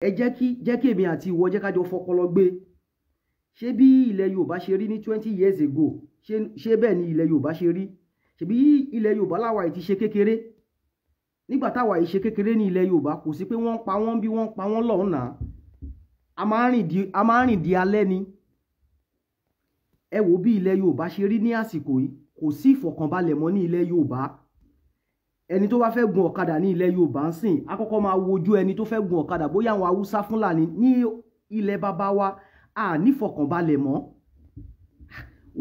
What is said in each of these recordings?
ẹ jẹ́ kí èmi àti ìwọ jẹ́ ká jọ fọpọlọ gbé. Ṣé bí ilẹ̀ Yorùbá ṣe rí ní 20 years ago ṣé bẹ́ẹ̀ ni ilẹ̀ Yorùbá ṣe rí? Ṣebí ilẹ̀ Yorùbá láwa yìí ti ṣe kékeré. Nígbà táwa yìí ṣe kékeré ní ilẹ̀ Yorùbá kò sí pé wọ́n pa wọ́n bí wọ́n pa wọ́n lọ́nà. A máa ń rìn di alẹ́ ni. Ẹ wò bí ilẹ̀ Yorùbá ṣe rí ní àsìkò yìí, kò sí ìfọ̀kànbalẹ̀ mọ́ ní ilẹ̀ Yorùbá. Ẹni tó bá fẹ́ gun ọ̀kadà ní ilẹ̀ Yorùbá ń sìn àkọ́kọ́ máa wojú ẹni tó fẹ́ gun ọ̀kadà bóyá àwọn Haúsá Fúlàní ní ilẹ̀ bàbá wa ní ìfọ̀kànbalẹ̀ mọ́.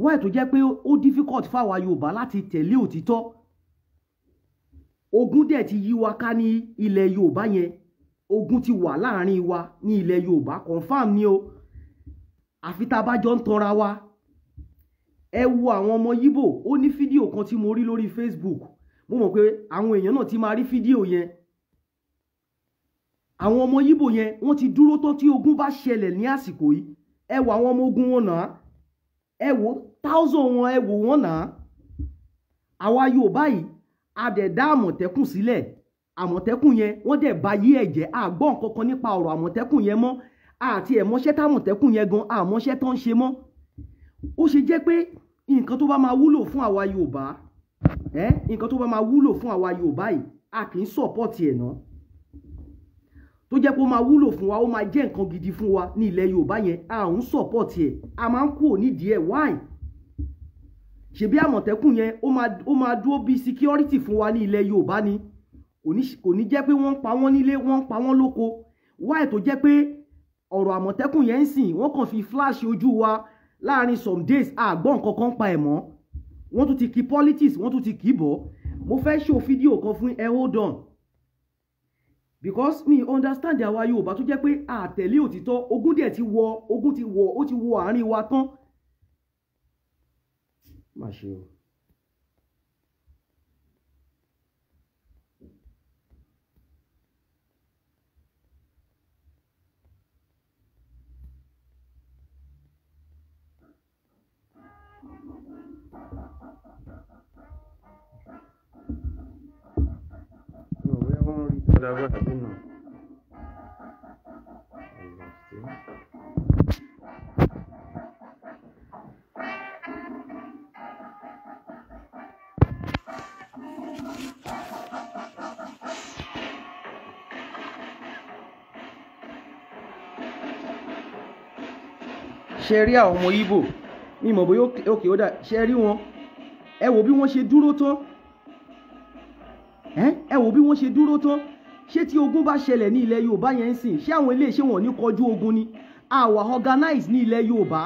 Why tó jẹ́ pé ó difficult fáwa Yorùbá láti tẹ̀lé òtítọ́. Ogun dẹ̀ ti yí wa ká ní ilẹ̀ Yorùbá yẹn. Ogun ti wà láàrin wa ní ilẹ̀ Yorùbá confam ni o. Àfi tá bá jọ ń tanra wa. Ẹ wo àwọn ọmọ Yíbò, ó ní fídíò kan tí mo rí lórí Facebook. Mo mọ̀ pé àwọn èèyàn náà ti máa rí fídíò yẹn. Àwọn ọmọ Yíbò yẹn wọ́n ti dúró tó tí ogun bá ṣẹlẹ̀ ní àsìkò yìí. Ẹ wo àwọn ọmọ ogun wọn náà. Ẹ wo 1000 wọn, ẹ wo wọn náà. Àwa Yorùbá yìí a dẹ̀ dá Àmọ̀tẹ́kùn sílẹ̀. Àmọ̀tẹ́kùn yẹn wọ́n dẹ̀ ba yí ẹ̀jẹ̀. A gbọ́ nǹkan kan nípa ọ̀rọ̀ Àmọ̀tẹ́kùn yẹn mọ́. Àti ẹ̀mọ́ṣẹ́ támọ̀tẹ́kùn yẹn gan àmọ́ṣẹ́ tó ń ṣe mọ́. Ó ṣe jẹ́ pé nǹkan tó bá máa wúlò fún àwa Yorùbá, nǹkan tó bá máa wúlò fún àwa Yorùbá yìí a kì í support ẹ̀ náà. Tó jẹ́ pé ó máa wúlò fún wa, ó máa jẹ́ nǹkan gidi fún wa ní ilẹ̀ Yorùbá yẹn a ń support ẹ̀. A máa ń kúrò nídìí ẹ̀. Why? Ṣebí Àmọ̀tẹ́kùn yẹn ó máa dúró bí security fún wa ní ilẹ̀ Yorùbá ni. Kò ní jẹ́ pé wọ́n ń pa wọ́n nílé, wọ́n ń pa wọ́n lóko. Why tó jẹ́ pé ọ̀rọ̀ Àmọ̀tẹ́kùn yẹn ń sìn wọ́n kàn fi flash ojú wa láàrin some days àgbọ̀n nǹkan kan pa ẹ̀ mọ́. Wọ́n tún ti kí politics, wọ́n tún ti kì í bọ̀. Mo fẹ́ show fídíò kan fún ẹ, hold on. Because me understand àwa Yorùbá tó jẹ́ pé àtẹ̀lé òtítọ́. Ogun dẹ̀ ti wọ, ó ti wọ àárín wa tán. Má ṣe o. Ṣé rí àwọn ọmọ Ìgbò ní mọ̀ bóyá òkè ó dà, ṣé rí wọn? Ẹ wò bí wọ́n ṣe dúró tán. Ẹ wò bí wọ́n ṣe dúró tán. Ṣé tí ogun bá ṣẹlẹ̀ ní ilẹ̀ Yorùbá yẹn ń sìn, ṣé àwọn ilé iṣẹ́ wọn ní kọjú ogun ni? Àwa organize ní ilẹ̀ Yorùbá.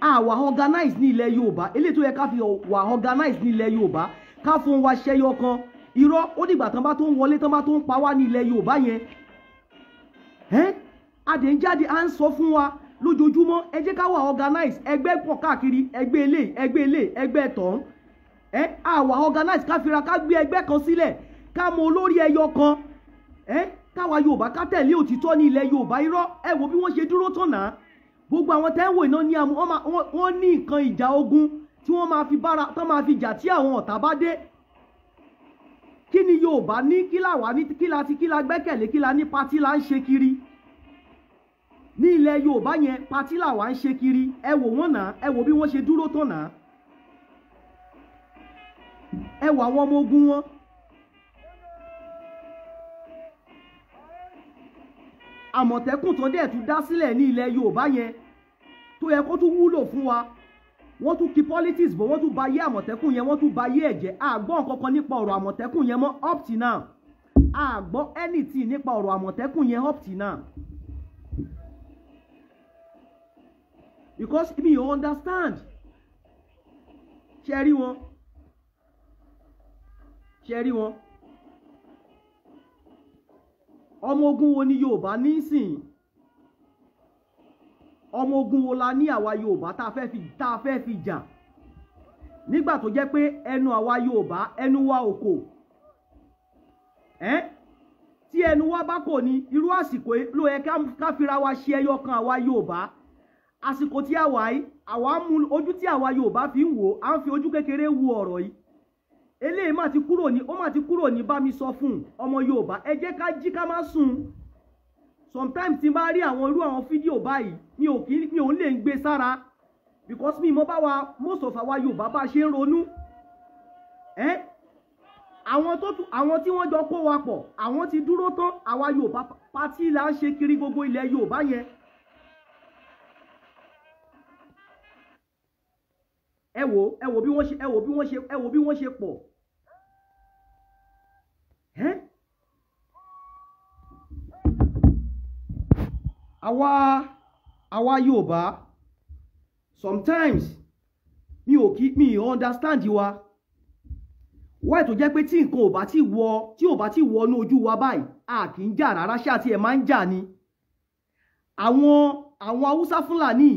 Àwa organize ní ilẹ̀ Yorùbá. Eléyìí tó yẹ ká fi wà organize ní ilẹ̀ Yorùbá. Ká fún wa ṣẹyọ kan. Irọ́ ó dìgbà tán bá tó ń wọlé tán bá tó ń pa wá ní ilẹ̀ Yorùbá yẹn. Adé ń jáde à ń sọ fún wa lójoojúmọ́. Ẹ jẹ́ ká wà organize. Ẹgbẹ́ pọ̀ káàkiri. Ẹgbẹ́ ilé, ẹgbẹ́ ilé, ẹgbẹ́ tọ̀hún. Àwa organize ká fira ká gbé ẹgbẹ́ kan sílẹ̀. Ká mọ olórí ẹyọ kan. Káwa Yorùbá ká tẹ̀lé òtítọ́ ní ilẹ̀ Yorùbá. Irọ́ ẹ wo bí wọ́n ṣe dúró tán náà. Gbogbo àwọn tẹ́ ń wò iná ní wọ́n ní nǹkan ìjà ogun tí wọ́n máa fi bára tán máa fi jà tí àwọn ọ̀tá bá dé. Kí ni Yorùbá ní? Kí la wà ní? Kí la gbẹ́kẹ̀lé? Kí la ní? Pátì la ń ṣe kiri. Ní ilẹ̀ Yorùbá yẹn pátì la wà ń ṣe kiri. Ẹ wò wọ́n náà. Ẹ wò bí wọ́n ṣe dúró tán náà. Ẹ wò àwọn ọmọ ogun wọn. Àmọ̀tẹ́kùn tán dẹ̀ tún dá sílẹ̀ ní ilẹ̀ Yorùbá yẹn tó yẹ kó tún wúlò fún wa. Wọ́n tún kí politics bọ̀, wọ́n tún ba yé Àmọ̀tẹ́kùn yẹn, wọ́n tún ba yé ẹ̀jẹ̀. A gbọ́ nǹkan kan nípa ọ̀rọ̀ Àmọ̀tẹ́kùn yẹn mọ́ up till now. A gbọ́ anything nípa ọ̀rọ̀ Àmọ̀tẹ́kùn yẹn up till now. Because me you understand. Ṣé rí wọn? Ṣé rí wọn? Ọmọ ogun wo ni Yorùbá ní sìn? Ọmọ ogun wo la ní àwa Yorùbá tá a fẹ́ fi jà? Nígbà tó jẹ́ pé ẹnu àwa Yorùbá ẹnu wa ò kò. Tí ẹnu wa bá kò ní irú àsìkò ló yẹ ká fira wa ṣe ẹyọ kan àwa Yorùbá. Àsìkò tí àwa yìí àwa mú ojú tí àwa Yorùbá fi ń wò à ń fi ojú kékeré wo ọ̀rọ̀ yìí. Eléyìí má ti kúrò ní bá mi sọ fún ọmọ Yorùbá. Ẹ jẹ́ ká jí ká má sùn. sometimes tí n bá rí àwọn irú àwọn fídíò báyìí mi ò lè ń gbé sára because mi mo bá wa most of our Yorùbá bá ṣe ń ronú àwọn tí wọ́n jọ kó wa pọ̀ àwọn ti dúró tán àwa Yorùbá pátí là ń ṣe kiri gbogbo ilẹ̀ Yorùbá yẹn. ẹ wò bí wọ́n ṣe pọ̀. àwa Yorùbá sometimes mi ò understand wa why tó jẹ́ pé tí nǹkan ò bá ti wọnú ojú wa báyìí a kì í jà rárá ṣáà tí ẹ máa ń jà ni. àwọn Haúsá Fúlàní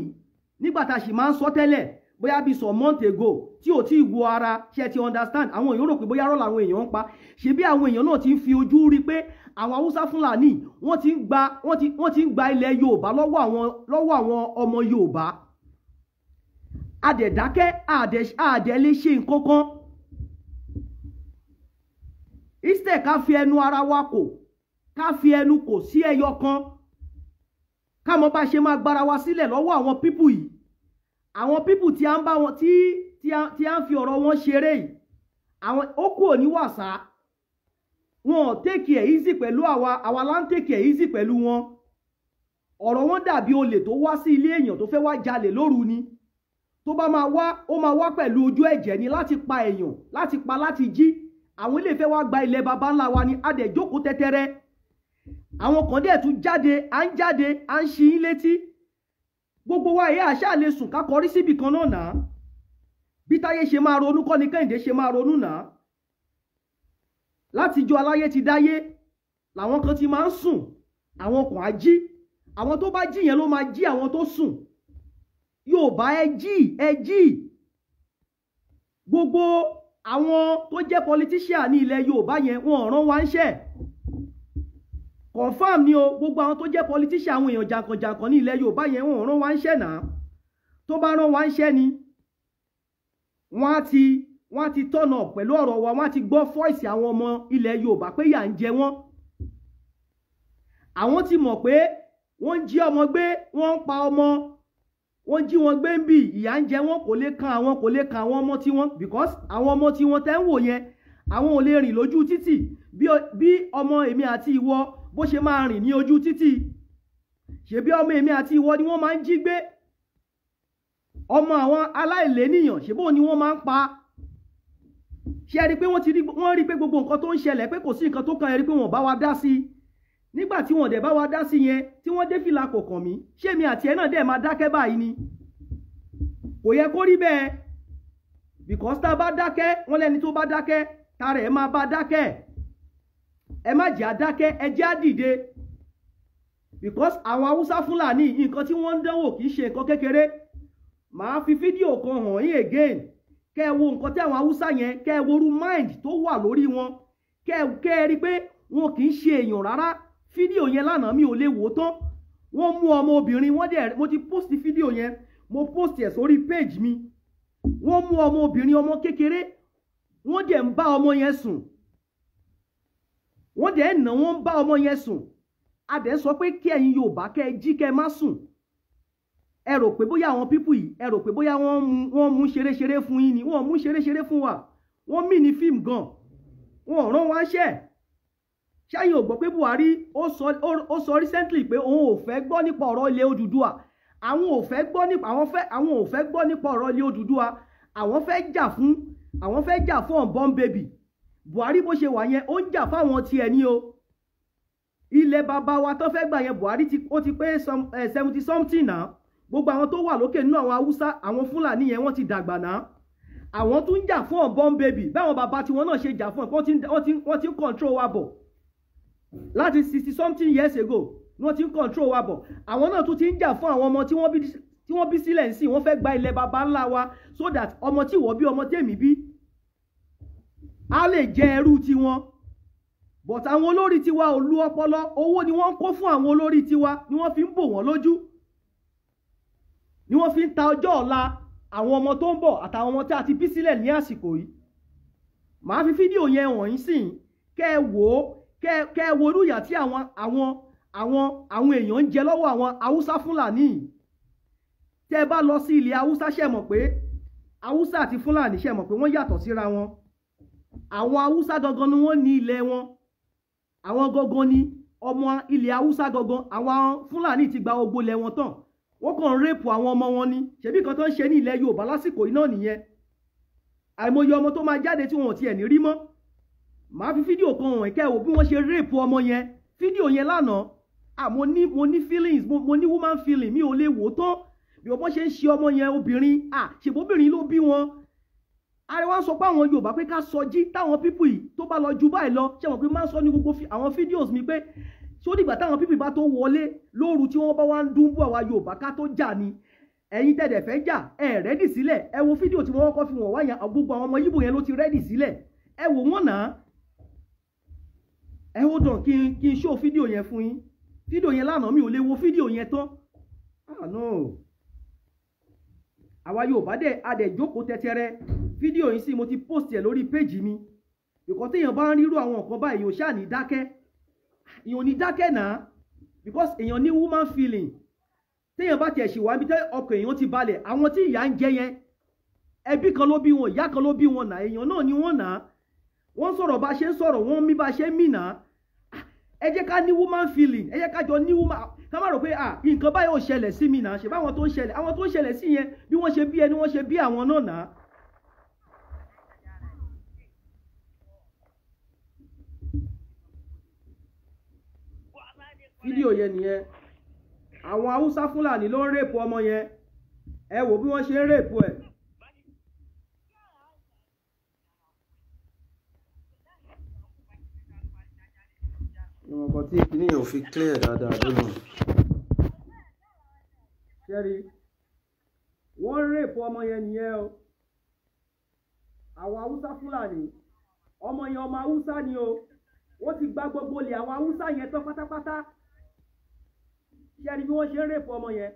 nígbà tá a sì máa ń sọ tẹ́lẹ̀ bóyá bí some month ago tí ò tí wo ara ṣe ti understand àwọn èèyàn rò pé bóyá rọ́ làwọn èèyàn ń pa ṣebí àwọn èèyàn náà ti ń fi ojú rí pé àwọn Haúsá Fúlàní wọ́n ti ń gba ilẹ̀ Yorùbá lọ́wọ́ àwọn ọmọ Yorùbá. Adẹ̀dákẹ́ àdẹ̀ lè ṣe nǹkan kan. Instead ká fi ẹnu ara wa ká fi ẹnu kò sí ẹyọ kan ká mọ̀ bá ṣe máa gbára wa sílẹ̀ lọ́wọ́ àwọn pípù yìí. Àwọn pípù tí a ń bá wọn tí a ń fi ọ̀rọ̀ wọn ṣeré yìí àwọn ó kúrò ní wàsá wọn ò take it easy pẹ̀lú àwa là ń take it easy pẹ̀lú wọn. Ọ̀rọ̀ wọn dàbí olè tó wá sí ilé èèyàn tó fẹ́ wá jalè lóru ni tó bá máa wá ó máa wá pẹ̀lú ojú ẹ̀jẹ̀ ni láti pa èèyàn láti jí. Àwọn ilé ìfẹ́ wá gba ilẹ̀ baba ńlá wa ni adẹ̀jókòó tẹ́tẹ́rẹ́. Àwọn kan dẹ̀ tún jáde à ń ṣí í létí. Gbogbo wa yẹ àṣà lè sùn ká kọrí síbì kan náà náà. Bí Táyé ṣe máa ronú kọ́ ni Kẹ́hìndé ṣe máa ronú náà. Látijọ́ aláyé ti dáyé làwọn kan ti máa ń sùn àwọn kan á jí. Àwọn tó bá jí yẹn ló máa jí àwọn tó sùn. Yorùbá ẹ jí. Gbogbo àwọn tó jẹ́ politician ní ilẹ̀ Yorùbá yẹn wọ́n rán wa ńṣẹ́. Confirm ni o gbogbo àwọn tó jẹ́ politician àwọn èèyàn jàǹkànjàǹkàn ní ilẹ̀ Yorùbá yẹn wọ́n rán wa ńṣẹ́ náà. Tó bá rán wa ńṣẹ́ ni wọ́n á ti turn up pẹ̀lú ọ̀rọ̀ wa wọ́n á ti gbọ́ voice àwọn ọmọ ilẹ̀ Yorùbá pé yà ń jẹ wọ́n. Àwọn ti mọ̀ pé wọ́n ń jí ọmọ gbé wọ́n ń pa ọmọ wọ́n jí wọn gbé ń bì ìyà ń jẹ wọ́n kò lè kan àwọn ọmọ tí wọ́n because àwọn ọmọ tí wọ́n tẹ́ ń wò yẹn àwọn ò lè rìn lójú títì bí ọmọ èmi àti ìwọ bó ṣe máa rìn ní ojú títì ṣebí ọmọ èmi àti ìwọ ni wọ́n máa ń jí gbé ọmọ àwọn aláìléníyàn ṣebó ni wọ́n máa ń pa. Ṣé rí pé wọ́n rí pé gbogbo nǹkan tó ń ṣẹlẹ̀ pé kò sí nǹkan tó kàn ẹ́ rí pé wọ́n bá wa dá sí i nígbà tí wọ́n dẹ̀ bá wa dá sí yẹn tí wọ́n dé fìlà kò kàn mí ṣé mi àti ẹ náà dẹ̀ máa dákẹ́ báyìí ni kò yẹ kó rí bẹ́ẹ̀ because tá a bá dákẹ́ wọ́n lẹ́ni tó bá dákẹ́ tara ẹ̀ máa bá dákẹ́ ẹ má jẹ́ àdákẹ́ ẹ jẹ́ àdìde because àwọn Haúsá Fúlàní nǹkan tí wọ́n ń dánwò kì í ṣe nǹkan kékeré. Màá fi fídíò kan hàn yín again kẹ́ ẹ wo nǹkan tí àwọn Haúsá yẹn kẹ́ ẹ worú mind tó wà lórí wọn kẹ́ ẹ rí pé wọn kì í ṣe èèyàn rárá. Fídíò yẹn lánàá mi ò lè wò tán wọ́n mú ọmọ obìnrin wọ́n dẹ̀ mo ti post fídíò yẹn mo post ẹ̀ sórí page mi wọ́n mú ọmọ obìnrin ọmọ kékeré wọ́n dẹ̀ ń bá ọmọ yẹn sùn wọ́n dẹ̀ ń nà wọ́n ń bá ọmọ yẹn sùn. A dẹ̀ sọ pé kí ẹ̀yin Yorùbá kẹ́ ẹ jí kẹ́ ẹ má sùn. Ẹ rò pé bóyá àwọn pípù yìí ẹ rò pé bóyá wọ́n mú ṣeréṣeré fún yín ni wọ́n mú ṣeréṣeré fún wa wọ́n mì ní fíìmù gan wọ́n rán wá ṣẹ́. Ṣáyìn ò gbọ́ pé Buhari ó sọ recently pé òun ò fẹ́ gbọ́ nípa ọ̀rọ̀ ilẹ̀ Odùduwà àwọn ò fẹ́ gbọ́ nípa ọ̀rọ̀ ilẹ̀ Odùduwà àwọn fẹ́ jà fún unborn baby. Buhari bó ṣe wà yẹn ó ń jà fáwọn tiẹ̀ ní o. Ilẹ̀ bàbá wa tó fẹ́ gbà yẹn Buhari ó ti pé 70 something náà gbogbo àwọn tó wà lókè nínú àwọn Haúsá àwọn Fúlàní yẹn wọ́n ti dàgbà náà àwọn tún ń jà fún unborn baby báwọn bàbá tiwọn náà ṣe jà fún ẹ̀ wọ́n ti ń control wa bọ̀ láti 60 something years ago wọ́n ti ń control wa bọ̀ àwọn náà tún ti ń jà fún àwọn ọmọ tí wọ́n bí sílẹ̀ ń sìn wọ́n fẹ́ gba ilẹ̀ bàbá ńlá wa so that ọmọ tí wọ́n bí ọmọ tèmi bí á lè jẹ ẹrú tiwọn. But àwọn olórí tiwa ò lu ọpọlọ owó ni wọ́n ń kó fún àwọn olórí tiwa ni wọ́n fi ń bò wọ́n lójú ni wọ́n fi ń ta ọjọ́ ọ̀la àwọn ọmọ tó ń bọ̀ àtàwọn ọmọ tí a ti bí sílẹ̀ ní àsìkò yìí. Màá fi fídíò yẹn hàn yín sìn kẹ́ ẹ wò ó kẹ́ ẹ wo irú ìyà tí àwọn àwọn èèyàn ń jẹ lọ́wọ́ àwọn Haúsá Fúlàní. Tẹ́ bá lọ sí ilẹ̀ Haúsá ṣé mọ̀ pé Haúsá àti Fúlàní ṣé mọ̀ pé wọ́n yàtọ̀ síra wọn. Àwọn Haúsá gangan ni wọ́n ní ilẹ̀ wọn. Àwọn gangan ni ọmọ ilẹ̀ Haúsá gangan. Àwọn Fúlàní ti gba gbogbo ilẹ̀ wọn tán. Wọ́n kàn rẹ́pù àwọn ọmọ wọn ni. Ṣebí kan tó ń ṣe ní ilẹ̀ Yorùbá lásìkò iná nìyẹn. Àìmọye ọmọ tó máa jáde tí wọn ò tiẹ̀ ní rí mọ́. Màá fi fídíò kan hàn kẹ́ wò bí wọ́n ṣe rẹ́pù ọmọ yẹn. Fídíò yẹn lánàá. Mo ní feelings, mo ní woman feeling, mi ò lè wò tán. Bí wọ́n ṣe ń ṣe ọmọ yẹn obìnrin, ṣèbóbìnrin ló bí wọn. Àríwá sọ pé àwọn Yorùbá pé ká sọjí táwọn pípù yìí tó bá lọ ju báyìí lọ. Ṣé mọ̀ pé máa ń sọ ní gbogbo àwọn fídíòs mi pé ṣó dìgbà táwọn pípù bá tó wọlé lóru tí wọ́n bá wá ń dún bú àwa Yorùbá ká tó jà ni. Ẹ̀yin tẹ̀dẹ̀ fẹ́ jà, ẹ rẹ́dì sílẹ̀. Ẹ wo fídíò tí wọ́n kọ́kọ́ fi wọ̀n wá yẹn, gbogbo àwọn ọmọ Yíbò yẹn ló ti rẹ́dì sílẹ̀. Ẹ wò wọ́n náà. Ẹ hold on kí n show fídíò yẹn fún yín. Fídíò yẹn lánàá mi ò lè wo fídíò yẹn tán. No. Àwa Yorùbá dẹ̀ adẹ̀ jókòó tẹ́tẹ́rẹ́. Fídíò yìí sí mo ti post ẹ̀ lórí péjì mi. Because téèyàn bá ń rírú àwọn nǹkan báyìí ò ṣáà ní dákẹ́. Èèyàn ní dákẹ́ náà. Because èèyàn ní woman feeling. Téèyàn bá tiẹ̀ ṣì wá bí tẹ́ ọkàn èèyàn ti balẹ̀. Àwọn tí ìyà ń jẹ yẹn. Ẹbí kan ló bí wọn, ìyá kan ló bí wọn náà. Èèyàn náà ni wọ́n náà. Wọ́n sọ̀rọ̀ bá ṣe ń sọ̀rọ̀, wọ́n mí bá ṣe ń mí náà. Ẹ jẹ́ ká ní woman feeling. Ẹ jẹ́ ká jọ ní woman. Ká má rò pé nǹkan báyìí ò ṣẹlẹ̀ sí mi náà. Ṣé báwọn tó ń ṣẹlẹ̀ sí yẹn bí wọ́n ṣe bí ẹni wọ́n ṣe bí àwọn náà náà. Fídíò yẹn nìyẹn. Àwọn Haúsá Fúlàní ló ń rèpù ọmọ yẹn. Ẹ wò bí wọ́n ṣe ń rèpù ẹ̀. Ìwọ̀n kan tí kìíní yẹn ò fi clear dáadáa lónìí. Ṣẹ́rí, wọ́n ń rèpù ọmọ yẹn nìyẹn o. Àwọn Haúsá Fúlàní. Ọmọ yẹn ọmọ Haúsá ni o. Wọ́n ti gba gbogbo ilẹ̀ àwọn Haúsá yẹn tán pátápátá. Ṣẹ́rí bí wọ́n ṣe ń rèpù ọmọ yẹn.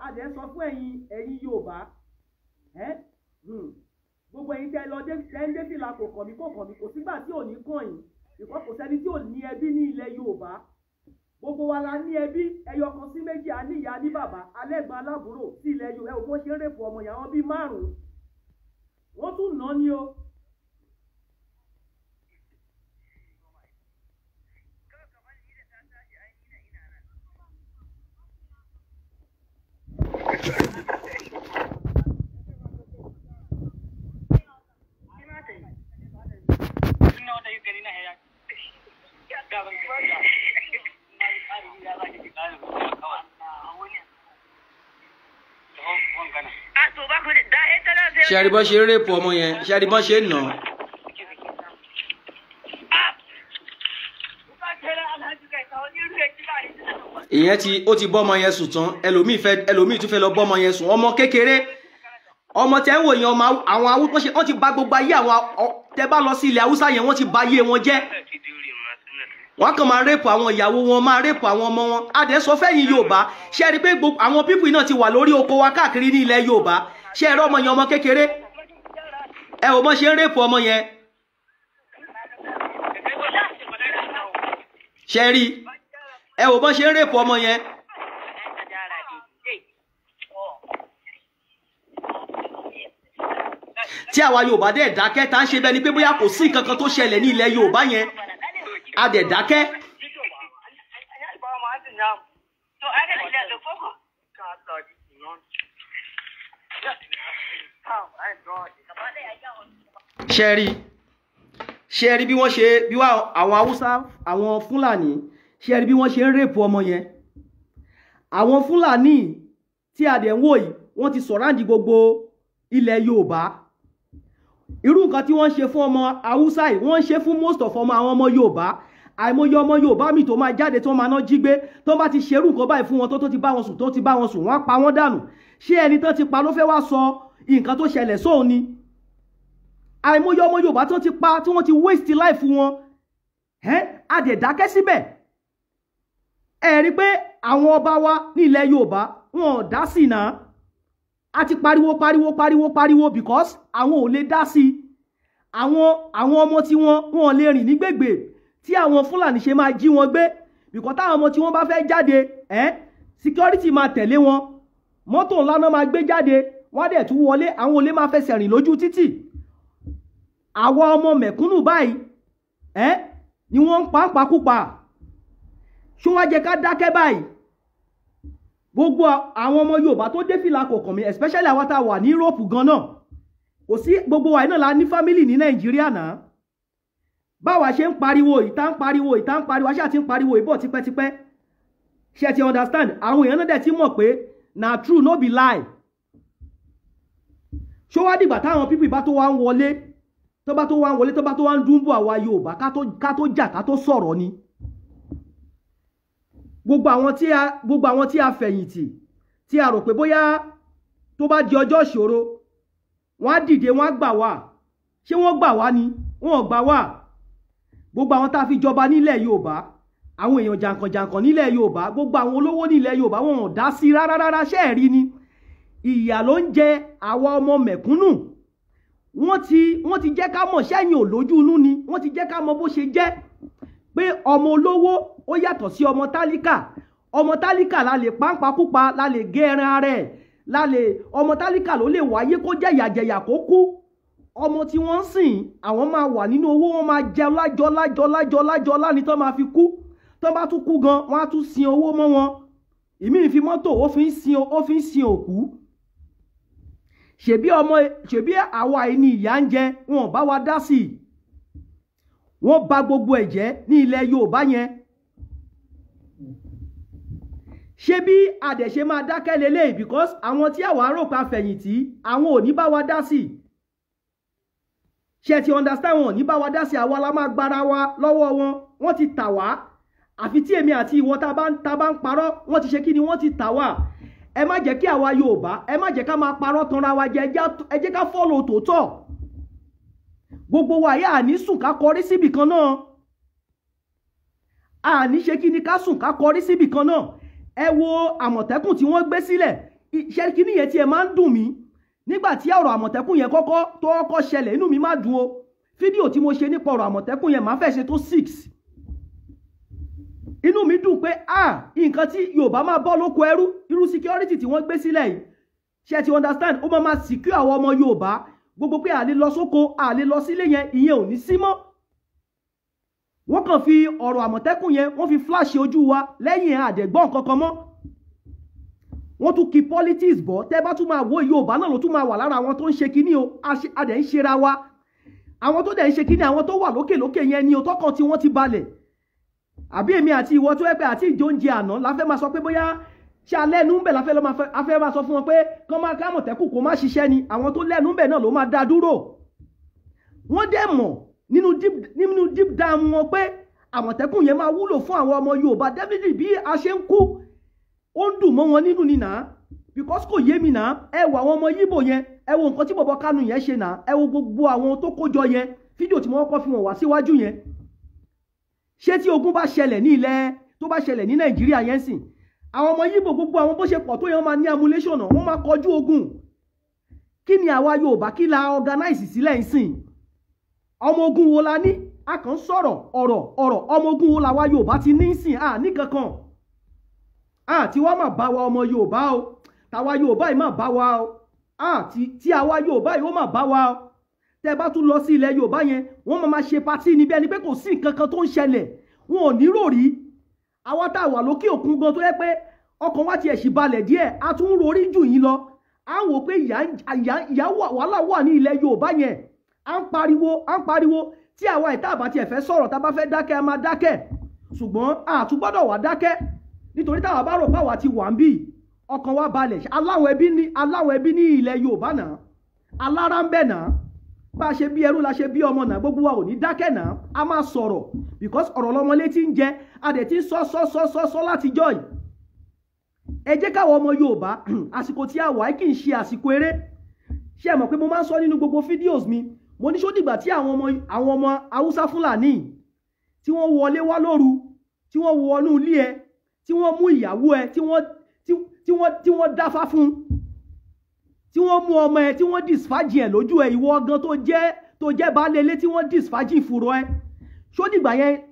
A dẹ̀ sọ fún ẹ̀yin Yorùbá. Gbogbo ẹ̀yin tẹ́ lọ dé fìlà kò kàn mí kò sígbà tí ò ní kàn yín. Ìkọ́ kò sẹ́ni tí ò ní ẹbí ní ilẹ̀ Yorùbá. Gbogbo wa la ní ẹbí ẹyọ kan sí méjì, a ní ìyá ní bàbá, alẹ́gbọ̀n aláàbúrò sí ilẹ̀ Yorùbá. Ẹ wò bó ṣe ń rèpù ọmọ yẹn, àwọn bíi 5. Wọ́n tún ná ní o. Ṣé àríbọ́n ṣe ń rèpù ọmọ yẹn? Ṣé àríbọ́n ṣe ń nà? Ìyẹn ó ti bọ́ ọmọ yẹn sùn tán. Ẹlòmíì tún fẹ́ lọ bọ́ ọmọ yẹn sùn. Ọmọ kékeré. Ọmọ tẹ́ ń wò yẹn àwọn Haúsá wọ́n ti bà gbogbo ayé àwọn tẹ́ bá lọ sí ilẹ̀ Haúsá yẹn wọ́n ti bà ayé wọn jẹ́. Wọ́n kàn máa rèpù àwọn ìyàwó wọn, máa rèpù àwọn ọmọ wọn. A dẹ̀ sọ fẹ́yìn Yorùbá. Ṣé ẹ rí pé àwọn pípù náà ti wà lórí oko wa káàkiri ní ilẹ̀ Yorùbá? Ṣé ẹ rí ọmọ yẹn ọmọ kékeré? Ẹ wò bọ́n ṣe ń rèpù ọmọ yẹn. Ṣé ẹ rí? Ẹ wò bọ́n ṣe ń rèpù ọmọ yẹn. Tí àwa Yorùbá dẹ̀ dákẹ́ tá ń ṣe bẹ́ẹ̀ ni pé bóyá kò sí nǹkan kan tó ṣẹlẹ̀ ní ilẹ̀ Yorùbá yẹn. A dẹ̀ dákẹ́. Ṣé rí bí wọ́n ṣe bí àwọn Haúsá àwọn Fúlàní ṣé rí bí wọ́n ṣe ń rèpù ọmọ yẹn. Àwọn Fúlàní tí a dẹ̀ ń wò yìí wọ́n ti sọ̀ráǹdì gbogbo ilẹ̀ Yorùbá. Irú nǹkan tí wọ́n ṣe fún ọmọ Haúsá yìí wọ́n ṣe fún most of àwọn ọmọ Yorùbá. Àìmọye ọmọ Yorùbá mi tó máa jáde tó máa ná jí gbé tó bá ti ṣerú nǹkan báyìí fún wọn tó ti bá wọn sùn wọ́n á pa wọ́n dànù. Ṣé ẹni tó ti pa ló fẹ́ wá sọ nǹkan tó ṣẹlẹ̀ sóun ni? Àìmọye ọmọ Yorùbá tó ti pa tí wọ́n ti waste life wọn. A dẹ̀ dákẹ́ síbẹ̀. Ẹ rí pé àwọn ọba wa ní ilẹ̀ Yorùbá wọn ò dá sí náà. A ti pariwo because àwọn ò lè dá sí. Àwọn ọmọ tí wọn lè rìn ní gbègbè tí àwọn Fúlàní ṣe máa jí wọn gbé bìkọ́ táwọn ọmọ tí wọ́n bá fẹ́ jáde security máa tẹ̀lé wọn mọ́tò ńlá náà máa gbé jáde wọ́n dẹ̀ tún wọlé àwọn olè máa fẹsẹ̀ rìn lójú títì àwa ọmọ mẹ̀kúnnù báyìí ni wọ́n ń pàápàákúpa ṣó wá jẹ́ ká dákẹ́ báyìí gbogbo àwọn ọmọ Yorùbá tó dé fìlà kò kàn mí especially àwọn tá a wà ní Europe gan náà kò sí gbogbo wa náà la ní family ní Nàìjíríà náà báwa ṣe ń pariwo ìta ń pariwo aṣáà ti ń pariwo ìbọ̀ tipẹ́tipẹ́ ṣe ti understand àwọn èèyàn náà dẹ̀ ti mọ̀ pé na true no be lie ṣó wá dìgbà táwọn pípì bá tó wá ń wọlé tó bá tó wá ń dúnbò àwa Yorùbá ká tó jà ká tó sọ̀rọ̀ ni gbogbo àwọn tí a fẹ̀yìntì tí a rò pé bóyá tó bá di ọjọ́ ìṣòro wọ́n á dìde wọ́n á gbà wá ṣé wọ́n gbà wá ni wọ́n ò gbà wá gbogbo àwọn tá a fi jọba nílẹ̀ Yorùbá àwọn èèyàn jàǹkànjàǹkàn nílẹ̀ Yorùbá gbogbo àwọn olówó nílẹ̀ Yorùbá wọn ò dá sí rárá ṣé ẹ̀ rí ni ìyà ló ń jẹ àwa ọmọ mẹ̀kúnnù wọ́n ti jẹ́ ká mọ̀ sẹ́yìn ò lójú inú ni wọ́n ti jẹ́ ká mọ̀ bó ṣe jẹ́ pé ọmọ olówó ó yàtọ̀ sí ọmọ tálíkà la lè pàǹpàkúpa la lè gé ẹran ara ẹ̀ ọmọ tálíkà ló lè wáyé kó jẹ̀yàjẹ̀yà kó kú ọmọ tí wọ́n ń sìn àwọn máa wà nínú owó wọn máa jẹ lájọ láni tó máa fi kú tó bá tún kú gan wọ́n á tún sin owó mọ́ wọn ìmí fi mọ́tò ó fi ń sin òkú ṣebí àwa ẹni ìyà ń jẹ wọn bá wa dá sí i wọ́n bà gbogbo ẹ̀ jẹ́ ní ilẹ̀ Yorùbá yẹn ṣé bí àdẹ̀ṣe máa dákẹ́ lélẹ̀ because àwọn tí àwa rò pa fẹ̀yìntì àwọn ò ní bá wa dá sí i ṣe ti understand wọn ò ní bá wa dá sí i àwa la máa gbára wa lọ́wọ́ wọn wọ́n ti tà wá àfi tí èmi àti ìwọ tá bá ń parọ́ wọ́n ti ṣe kí ni wọ́n ti tà wá ẹ má jẹ́ kí àwa Yorùbá ẹ má jẹ́ ká máa parọ́ tanra wa jẹ ẹ jẹ́ ká follow tòótọ́ gbogbo wa yà á ní sùn ká kọrí síbì kan náà a ní ṣe kí ni ká sùn ká kọrí síbì kan náà ẹ wo Àmọ̀tẹ́kùn tí wọ́n gbé sílẹ̀ iṣẹ́ kí nìyẹn tí ẹ máa ń dùn mí nígbà tí ọ̀rọ̀ Àmọ̀tẹ́kùn yẹn kọ́kọ́ ṣẹlẹ̀ inú mi má dùn o fídíò tí mo ṣe nípa ọ̀rọ̀ Àmọ̀tẹ́kùn yẹn máa fẹ́ ṣe tó 6 inú mi dùn pé nǹkan tí Yorùbá máa bọ́ lóko ẹrú irú security tí wọ́n gbé sílẹ̀ yìí ṣe ti understand ó máa secure àwọn ọmọ Yorùbá gbogbo pé a lè lọ sóko a lè lọ sílé yẹn ìyẹn ò ní sí mọ́ wọ́n kàn fi ọ̀rọ̀ Àmọ̀tẹ́kùn yẹn wọ́n fi flash ojú wa lẹ́yìn àdẹ̀gbọ́n kankan mọ́ wọ́n tún kí politics bọ̀ tẹ́ bá tún máa wo Yorùbá náà ló tún máa wà lára àwọn tó ń ṣe kíní o a dẹ̀ ń ṣera wa àwọn tó dẹ̀ ń ṣe kíní àwọn tó wà lókè yẹn ni o tọ́kàn tí wọ́n ti balẹ̀ àbí èmi àti ìwọ tó ẹgbẹ́ àti ìjọ oúnjẹ àná la fẹ́ máa sọ pé bóyá ṣé alẹ́nu ń bẹ̀ la fẹ́ máa sọ fún wọn pé kán máa kámọ̀tẹ́kùn kó má ṣiṣẹ́ ni àwọn tó lẹ́nu ń bẹ̀ náà ló máa dá dúró wọ́n dẹ̀ mọ̀ nínú deep down wọn pé Àmọ̀tẹ́kùn yẹn máa wúlò fún àwọn ọmọ Yorùbá definitely bí a ṣe ń kú ó ń dùn mọ́ wọn nínú ni nà because kò yé mi nà ẹ wo àwọn ọmọ Yíbò yẹn ẹ wo nǹkan tí bọ̀bọ̀ Kánú yẹn ṣe nà ẹ wo gbogbo àwọn tó kójọ yẹn fídíò tí wọ́n kọ́ fi wọ́n wá síwájú yẹn ṣé tí ogun bá ṣẹlẹ̀ ní ilẹ̀ tó bá ṣẹlẹ̀ ní Nàìjíríà yẹn sìn àwọn ọmọ Yíbò gbogbo àwọn bó ṣe pọ̀ tó yẹn máa ní amúléṣọ̀nà wọ́n máa kọjú ogun kí ni àwa Yorùbá kí la organize sílẹ̀ ń sìn ọmọ ogun wo la ní a kàn sọ̀rọ̀ ọ̀rọ̀ ọmọ ogun wo la wa Yorùbá ti ní sìn ní kankan tí wọ́n máa bá wa ọmọ Yorùbá o tàwa Yorùbá yìí máa bá wa o tí àwa Yorùbá yìí ó máa bá wa o tẹ́ bá tún lọ sí ilẹ̀ Yorùbá yẹn wọ́n máa ṣe patí níbi ẹni pé kò sí nǹkan kan tó ń ṣẹlẹ̀ wọn ò ní ròrí àwa tá a wà lókè òkun gan tó yẹ pé ọkàn wa ti ẹ̀sìn balẹ̀ díẹ̀ a tún ń rorí jù yín lọ à ń wò pé ìyà wàhálà wà ní ilẹ̀ Yorùbá yẹn à ń pariwo tí àwa ìta àbá tiẹ̀ fẹ́ sọ̀rọ̀ tá a bá fẹ́ dákẹ́ a máa dákẹ́ ṣùgbọ́n a tún gbọ́dọ̀ wà dákẹ́ nítorí táwa bá rò pé àwa ti wà ń bì ọkàn wa balẹ̀ aláwọ̀ ẹbí ní ilẹ̀ Yorùbá náà alára ń bẹ̀ náà bá a ṣe bí ẹrú la ṣe bí ọmọ náà gbogbo wa ò ní dákẹ́ náà a máa sọ̀rọ̀ because ọ̀rọ̀ lọmọ létí ń jẹ a dẹ̀ ti ń sọ láti jọ́ yìí ẹ jẹ́ káwọn ọmọ Yorùbá àsìkò tí a wà kì í ṣe àsìkò eré ṣé ẹ mọ̀ pé mo máa ń sọ nínú gbogbo fídíòs mi mo ní ṣó dìgbà tí àwọn ọmọ Haúsá Fúlàní tí wọ́n wọlé wá lóru tí wọ́n wọnú ilé ẹ tí wọ́n mú ìyàwó ẹ tí wọ́n dáfá fún tí wọ́n mú ọmọ ẹ tí wọ́n disfájì ẹ lójú ẹ ìwọ gan tó jẹ́ baálé ilé tí wọ́n disfájì fúnra ẹ ṣó ní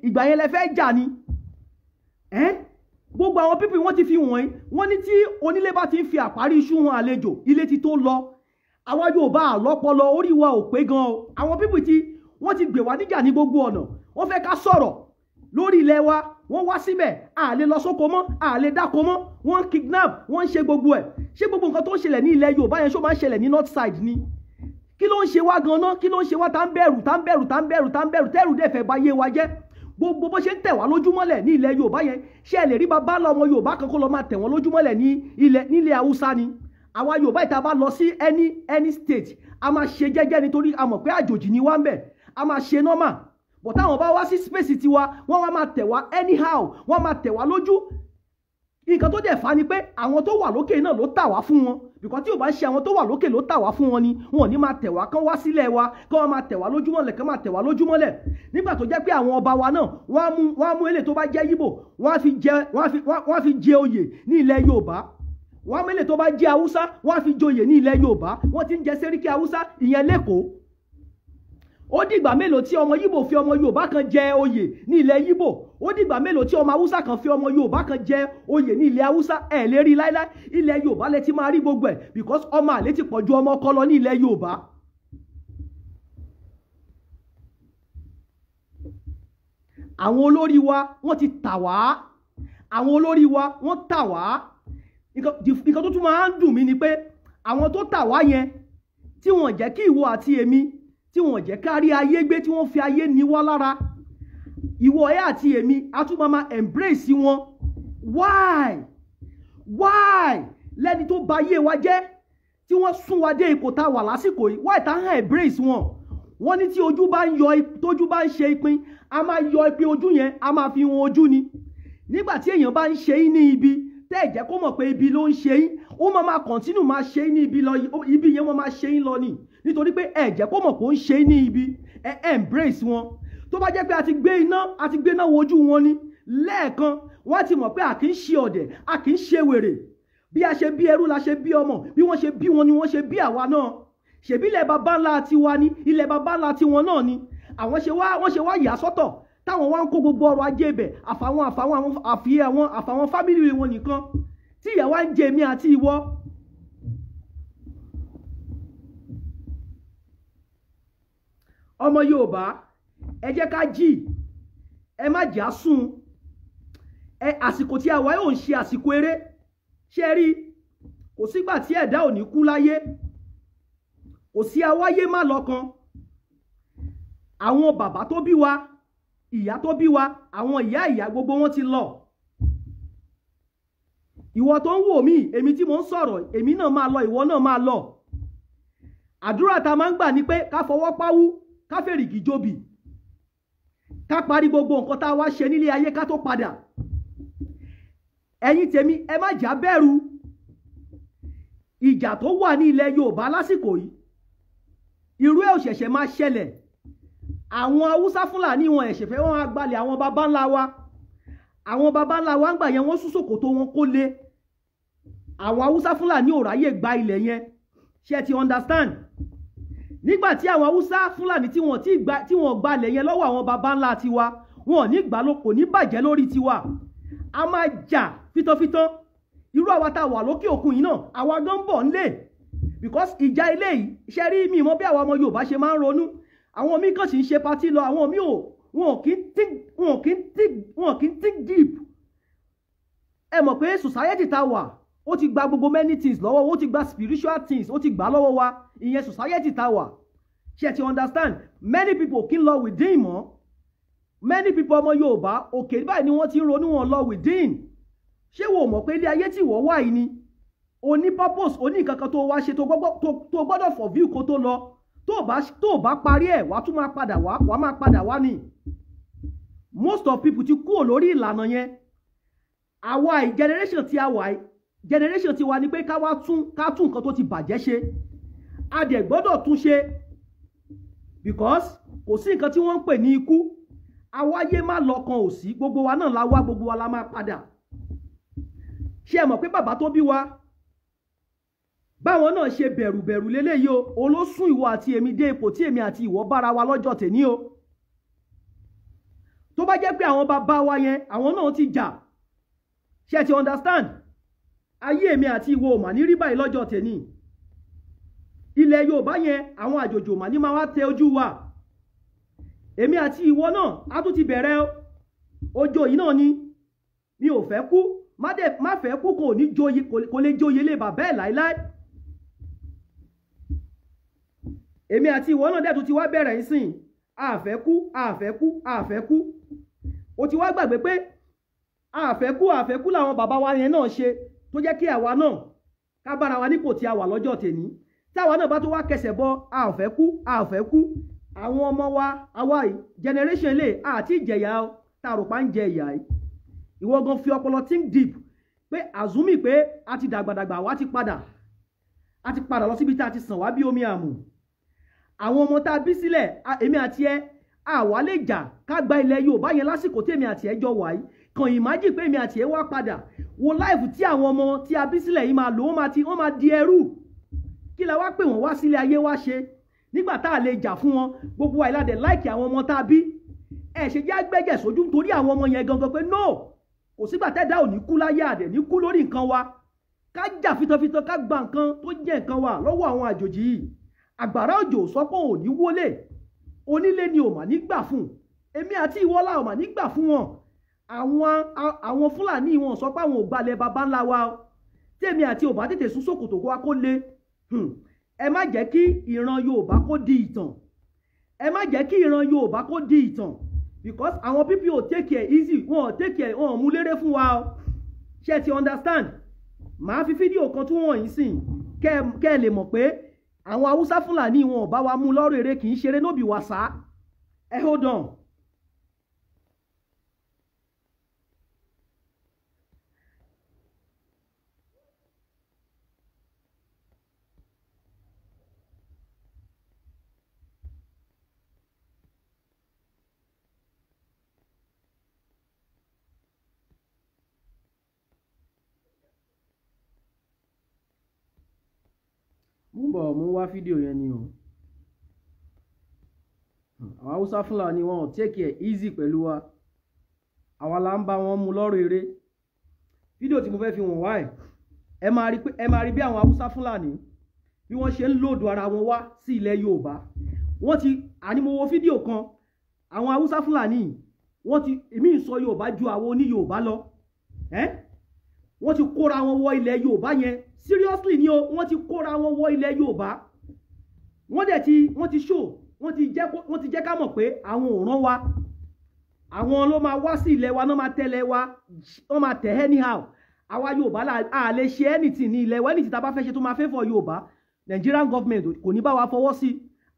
ìgbà yẹn lẹ fẹ́ jà ni gbogbo àwọn pípì wọ́n ti fi wọ̀nyí wọ́n ní tí onílé bá ti ń fi àparí iṣu wọn àlejò ilé ti tó lọ àwa Yorùbá àlọ́pọlọ orí wa ò pé gan o àwọn pípì tí wọ́n ti gbè wá níjà ní gbogbo ọ̀nà wọ́n fẹ́ ká sọ̀rọ̀ lórí ilẹ̀ wa wọ́n wá síbẹ̀ a lè lọ sóko mọ́ a lè dáko mọ́ wọ́n kidnap wọ́n ń ṣe gbogbo ẹ̀ ṣé gbogbo nǹkan tó ń ṣẹlẹ̀ ní ilẹ̀ Yorùbá yẹn ṣó máa ń ṣẹlẹ̀ ní north side ni kí ló ń ṣe wá gan-an kí ló ń ṣe wá tá ń bẹ̀rù tẹ́rù dẹ̀ fẹ́ bà yé wa jẹ́ gbogbo bó ṣe ń tẹ̀ wá lójúmọ́lẹ̀ ní ilẹ̀ Yorùbá yẹn ṣé ẹ lè rí bàbá ńlá ọmọ Yorùbá kan kó lọ máa tẹ̀ wọ́n lójúmọ́lẹ̀ nílẹ̀ Haúsá ni àwa Yorùbá ìta bá lọ sí any state a máa ṣe jẹ́jẹ́ nítorí a mọ̀ pé àjòjì ni wá ń bẹ̀ a máa ṣe normal but táwọn bá wá sí space tiwa wọ́n wá máa tẹ̀ wá anyhow wọ́n máa tẹ̀ wá lójú nǹkan tó dẹ̀ fà ni pé àwọn tó wà lókè náà ló tà wá fún wọn because tí ò bá ṣe àwọn tó wà lókè ló tà wá fún wọn ni wọn ò ní máa tẹ̀ wá kán wá sílẹ̀ wa kán wá máa tẹ̀ wá lójúmọ́lẹ̀ kán máa tẹ̀ wá lójúmọ́lẹ̀ nígbà tó jẹ́ pé àwọn ọba wa náà wọ́n á mú èlé tó bá jẹ́ Yíbò wọ́n á fi jẹ oyè ní ilẹ̀ Yorùbá wọ́n á mú èlé tó bá jẹ́ Haúsá wọ́n á fi joyè ní ilẹ̀ Yorùbá wọ́n ti ń jẹ sẹ́ríkì Haúsá ìyẹn lẹ́kọ̀ọ́ ó dìgbà mélòó tí ọmọ Yíbò fi ọmọ Yorùbá kan jẹ oyè ní ilẹ̀ Yíbò ó dìgbà mélòó tí ọmọ Haúsá kan fi ọmọ Yorùbá kan jẹ oyè ní ilẹ̀ Haúsá ẹ̀ lè rí láíláí ilẹ̀ Yorùbá lẹ ti máa rí gbogbo ẹ̀ because ọmọ àlè ti pọ̀ ju ọmọ ọkọ lọ ní ilẹ̀ Yorùbá. àwọn olórí wa wọ́n ti tà wá àwọn olórí wa wọ́n tà wá nǹkan tó tún máa ń dùn mí ni pé àwọn tó tà wá yẹn tí wọ́n jẹ́ kí ìwọ àti èmi tí wọ́n jẹ́ kárí ayé gbé tí wọ́n fi ayé ní wá lára ìwọ ẹ àti èmi a tún máa embrace wọn why lẹ́ni tó bà ayé wa jẹ́ tí wọ́n sún wa dé ipò tá a wà lásìkò yìí why tá a embrace wọn wọ́n ní tí ojú bá ń ṣe ìpín a máa yọ ìpín ojú yẹn a máa fi wọn ojú ni nígbà tí èèyàn bá ń ṣe yín ní ibi tẹ́ ẹ̀ jẹ́ kó mọ̀ pé ibi ló ń ṣe yín ó máa continue máa ṣe yín ní ibi lọ ibi yẹn wọ́n máa ṣe yín lọ ni nítorí pé ẹ jẹ́ kó mọ̀ pé ó ń ṣe ní ibi ẹ embrace wọn tó bá jẹ́ pé a ti gbé iná wojú wọn ni lẹ́ẹ̀kan wọ́n ti mọ̀ pé a kì í ṣe ọ̀dẹ̀ a kì í ṣe wèrè bí a ṣe bí ẹrú la ṣe bí ọmọ bí wọ́n ṣe bí wọn ni wọ́n ṣe bí àwa náà ṣèbí ilẹ̀ baba ńlá tiwa ni ilẹ̀ baba ńlá tiwọn náà ni àwọn wọ́n ṣe wá yà sọ́tọ̀ táwọn wá ń kó gbogbo ọrọ̀ ajé ibẹ̀ àfàwọn fámìlì wọn nìkan tí ìyà wá ń jẹ èmi àti ìwọ. ọmọ Yorùbá ẹ jẹ́ ká jí ẹ má jà sùn àsìkò tí a wà yóò ń ṣe àsìkò eré ṣe rí kò sígbà tí ẹ̀dá ò ní kú láyé kò sí awáyé má lọ́kan àwọn bàbá tó bí wa ìyá tó bí wa àwọn ìyá gbogbo wọn ti lọ ìwọ tó ń wò mí èmi tí mo ń sọ̀rọ̀ èmi náà máa lọ ìwọ náà máa lọ àdúrà tá máa ń gbà ní pé ká fọwọ́ páwú ká fèrègì jóbi ká parí gbogbo nǹkan tá a wá ṣe nílé ayé ká tó padà ẹ̀yin tèmi ẹ má jà bẹ̀rù ìjà tó wà ní ilẹ̀ Yorùbá lásìkò yìí irú ẹ̀ ò ṣẹ̀ṣẹ̀ máa ṣẹlẹ̀ àwọn Haúsá Fúlàní wọn ẹ̀ṣẹ̀ fẹ́ wọn agbalẹ̀ àwọn baba ńlá wa ń gbà yẹn wọ́n sún ṣòkòtò wọn kó lé àwọn Haúsá Fúlàní ò ráyè gba ilẹ̀ yẹn ṣé ti understand nígbà tí àwọn Haúsá Fúlàní tí wọ́n gba ilẹ̀ yẹn lọ́wọ́ àwọn baba ńlá tiwa wọn ò ní gbà ló kò ní bàjẹ́ lórí tiwa a máa jà fitọ́fitọ́ irú àwa tá a wà lókè òkun yìí náà àwa gan bọ̀ ń lè because ìjà ilé yìí ṣe rí mi mọ̀ bí àwọn ọmọ Yorùbá ṣe máa ń ronú àwọn míì kàn sì ń ṣe patí lọ àwọn míì wọn kì í think deep ẹ mọ̀ pé society tá wà ó ti gba gbogbo many things lọ́wọ́ ó ti gba spiritual things ó ti gbà lọ́wọ́ wa ìyẹn society tá wà ṣe ti understand many people kì í lọ within mọ́ many people ọmọ Yorùbá òkè báyìí ni wọ́n ti ń ronú wọn lọ within ṣé wo mọ̀ pé ilé ayé tí ìwọ wà yìí ni o ní purpose o ní nǹkan kan tó wá ṣe tó gbọ́dọ̀ for view kó tó lọ tó bá parí ẹ̀ wàá tún máa padà wá ni most of people ti kúrò lórí ìlànà yẹn àwa generation tí a wà generation tí wà ní pé ká tún nǹkan tó ti bàjẹ́ ṣe a dẹ̀ gbọ́dọ̀ tún ṣe because kò sí nǹkan tí wọ́n ń pè ní ikú awáyé má lọ́kan ò sí gbogbo wa náà la wá gbogbo wa la máa padà ṣé ẹ mọ̀ pé bàbá tó bí wa báwọn náà ṣe bẹ̀rù léléyìí o olóṣùn ìwọ àti èmi dé ipò tí èmi àti ìwọ bára wa lọ́jọ́ tèní o tó bá jẹ́ pé àwọn bàbá wa yẹn àwọn náà ti jà ṣé ti understand ayé èmi àti ìwọ ò mà ní rí báyìí lọ́jọ́ tèmi ilẹ̀ Yorùbá yẹn àwọn àjòjò mà ní máa wá tẹ ojú wa èmi àti ìwọ náà a tún ti bẹ̀rẹ̀ ọjọ́ yìí náà ni mi ò fẹ́ kú má fẹ́ kú kò ní joyè kò lè joyè lé bàbá ẹ̀ láíláí èmi àti ìwọ náà dẹ̀ tún ti wá bẹ̀rẹ̀ ìsìn àfẹ́kú o ti wá gbàgbé pé àfẹ́kú làwọn bàbá wa yẹn náà ṣe tó jẹ́ kí àwa náà ká bára wa nípò tí a wà lọ́jọ́ tèmi tí àwa náà bá tó wá kẹsẹ̀ bọ àfẹ́kú àwọn ọmọ wa àwa generation lè àti ìjẹ̀yà tààrùpá ń jẹ ìyà yìí ìwọ gan fi ọpọlọ think deep pé àzúmì pé a ti dàgbàdàgbà wa ti padà lọ síbi tá a ti sàn wá bí omi àmù àwọn ọmọ tá a bí sílẹ̀ èmi àti ẹ àwa lè jà ká gba ilẹ̀ Yorùbá yẹn lásìkò tí èmi àti ẹ jọ wà yìí kàn ìmájì pé èmi àti ẹ wá padà wo láìfù tí àwọn ọmọ tí a bí sílẹ̀ yìí máa lò wọ́n máa di ẹrú kí la wá pè wọ́n wá sílé ayé wá ṣe nígbà tá a lè jà fún wọn gbogbo wa ìlàdẹ̀ láìkì àwọn ọmọ tá a bí ẹ ṣe jẹ́ agbẹ́jẹ̀ sójú nítorí àwọn ọmọ yẹn gangan pé no kò sígbà tẹ́dá ò ní kú láyé àdẹ̀ ní kú lórí nǹkan wa ká jà fitanfitan ká gba nǹkan tó jẹ́ nǹkan wa lọ́wọ́ àwọn àjòjì yìí àgbàrá òjò sọ́pọ̀ ò ní wọlé onílé ni ò mà ní gbà fún èmi àti ìwọ́lá ò mà ní gbà fún wọn àwọn Fúlàní wọn sọ pé àwọn ò gbalẹ̀ baba ńlá wa tèmi àti ò bá tètè sún sòkòtò wa kó lé ẹ má jẹ́ kí ìran Yorùbá kó di ìtàn ẹ má jẹ́ kí ìran Yorùbá kó di ìtàn because àwọn people ò take care easy wọn ò take care wọn ò mú léré fún wa ṣé ti understand màá fi fídíò kan tún wọ̀nyí sìn kẹ́ ẹ lè mọ̀ pé àwọn Haúsá Fúlàní wọn ò bá wa mú lọ́rọ̀ eré kì í ṣeré nóbì wàsá ẹ hold on. mo wá fídíò yẹn ni o àwọn Haúsá Fúlàní wọn ò take it easy pẹ̀lú wa àwa la ń bá wọn mú lọ́rọ̀ eré fídíò tí mo fẹ́ fi wọ̀n wá ẹ máa rí bí àwọn Haúsá Fúlàní bí wọ́n ṣe ń lòdù ara wọn wá sí ilẹ̀ Yorùbá wọ́n ti mo wo fídíò kan àwọn Haúsá Fúlàní wọ́n ti èmi ń sọ Yorùbá ju àwọn oní Yorùbá lọ wọ́n ti kóra wọn wọ ilẹ̀ Yorùbá yẹn seriously ni o wọ́n ti kóra wọn wọ ilẹ̀ Yorùbá wọ́n ti jẹ́ ká mọ̀ pé àwọn ò rán wa àwọn ló máa wá sí ilẹ̀ wa náà máa tẹ̀lé wa wọ́n máa tẹ̀ anyhow àwa Yorùbá a lè ṣe anything ní ilẹ̀ wa anything tá a bá fẹ́ ṣe tó máa fẹ́ fọ Yorùbá Nigerian government kò ní bá wa fọwọ́ sí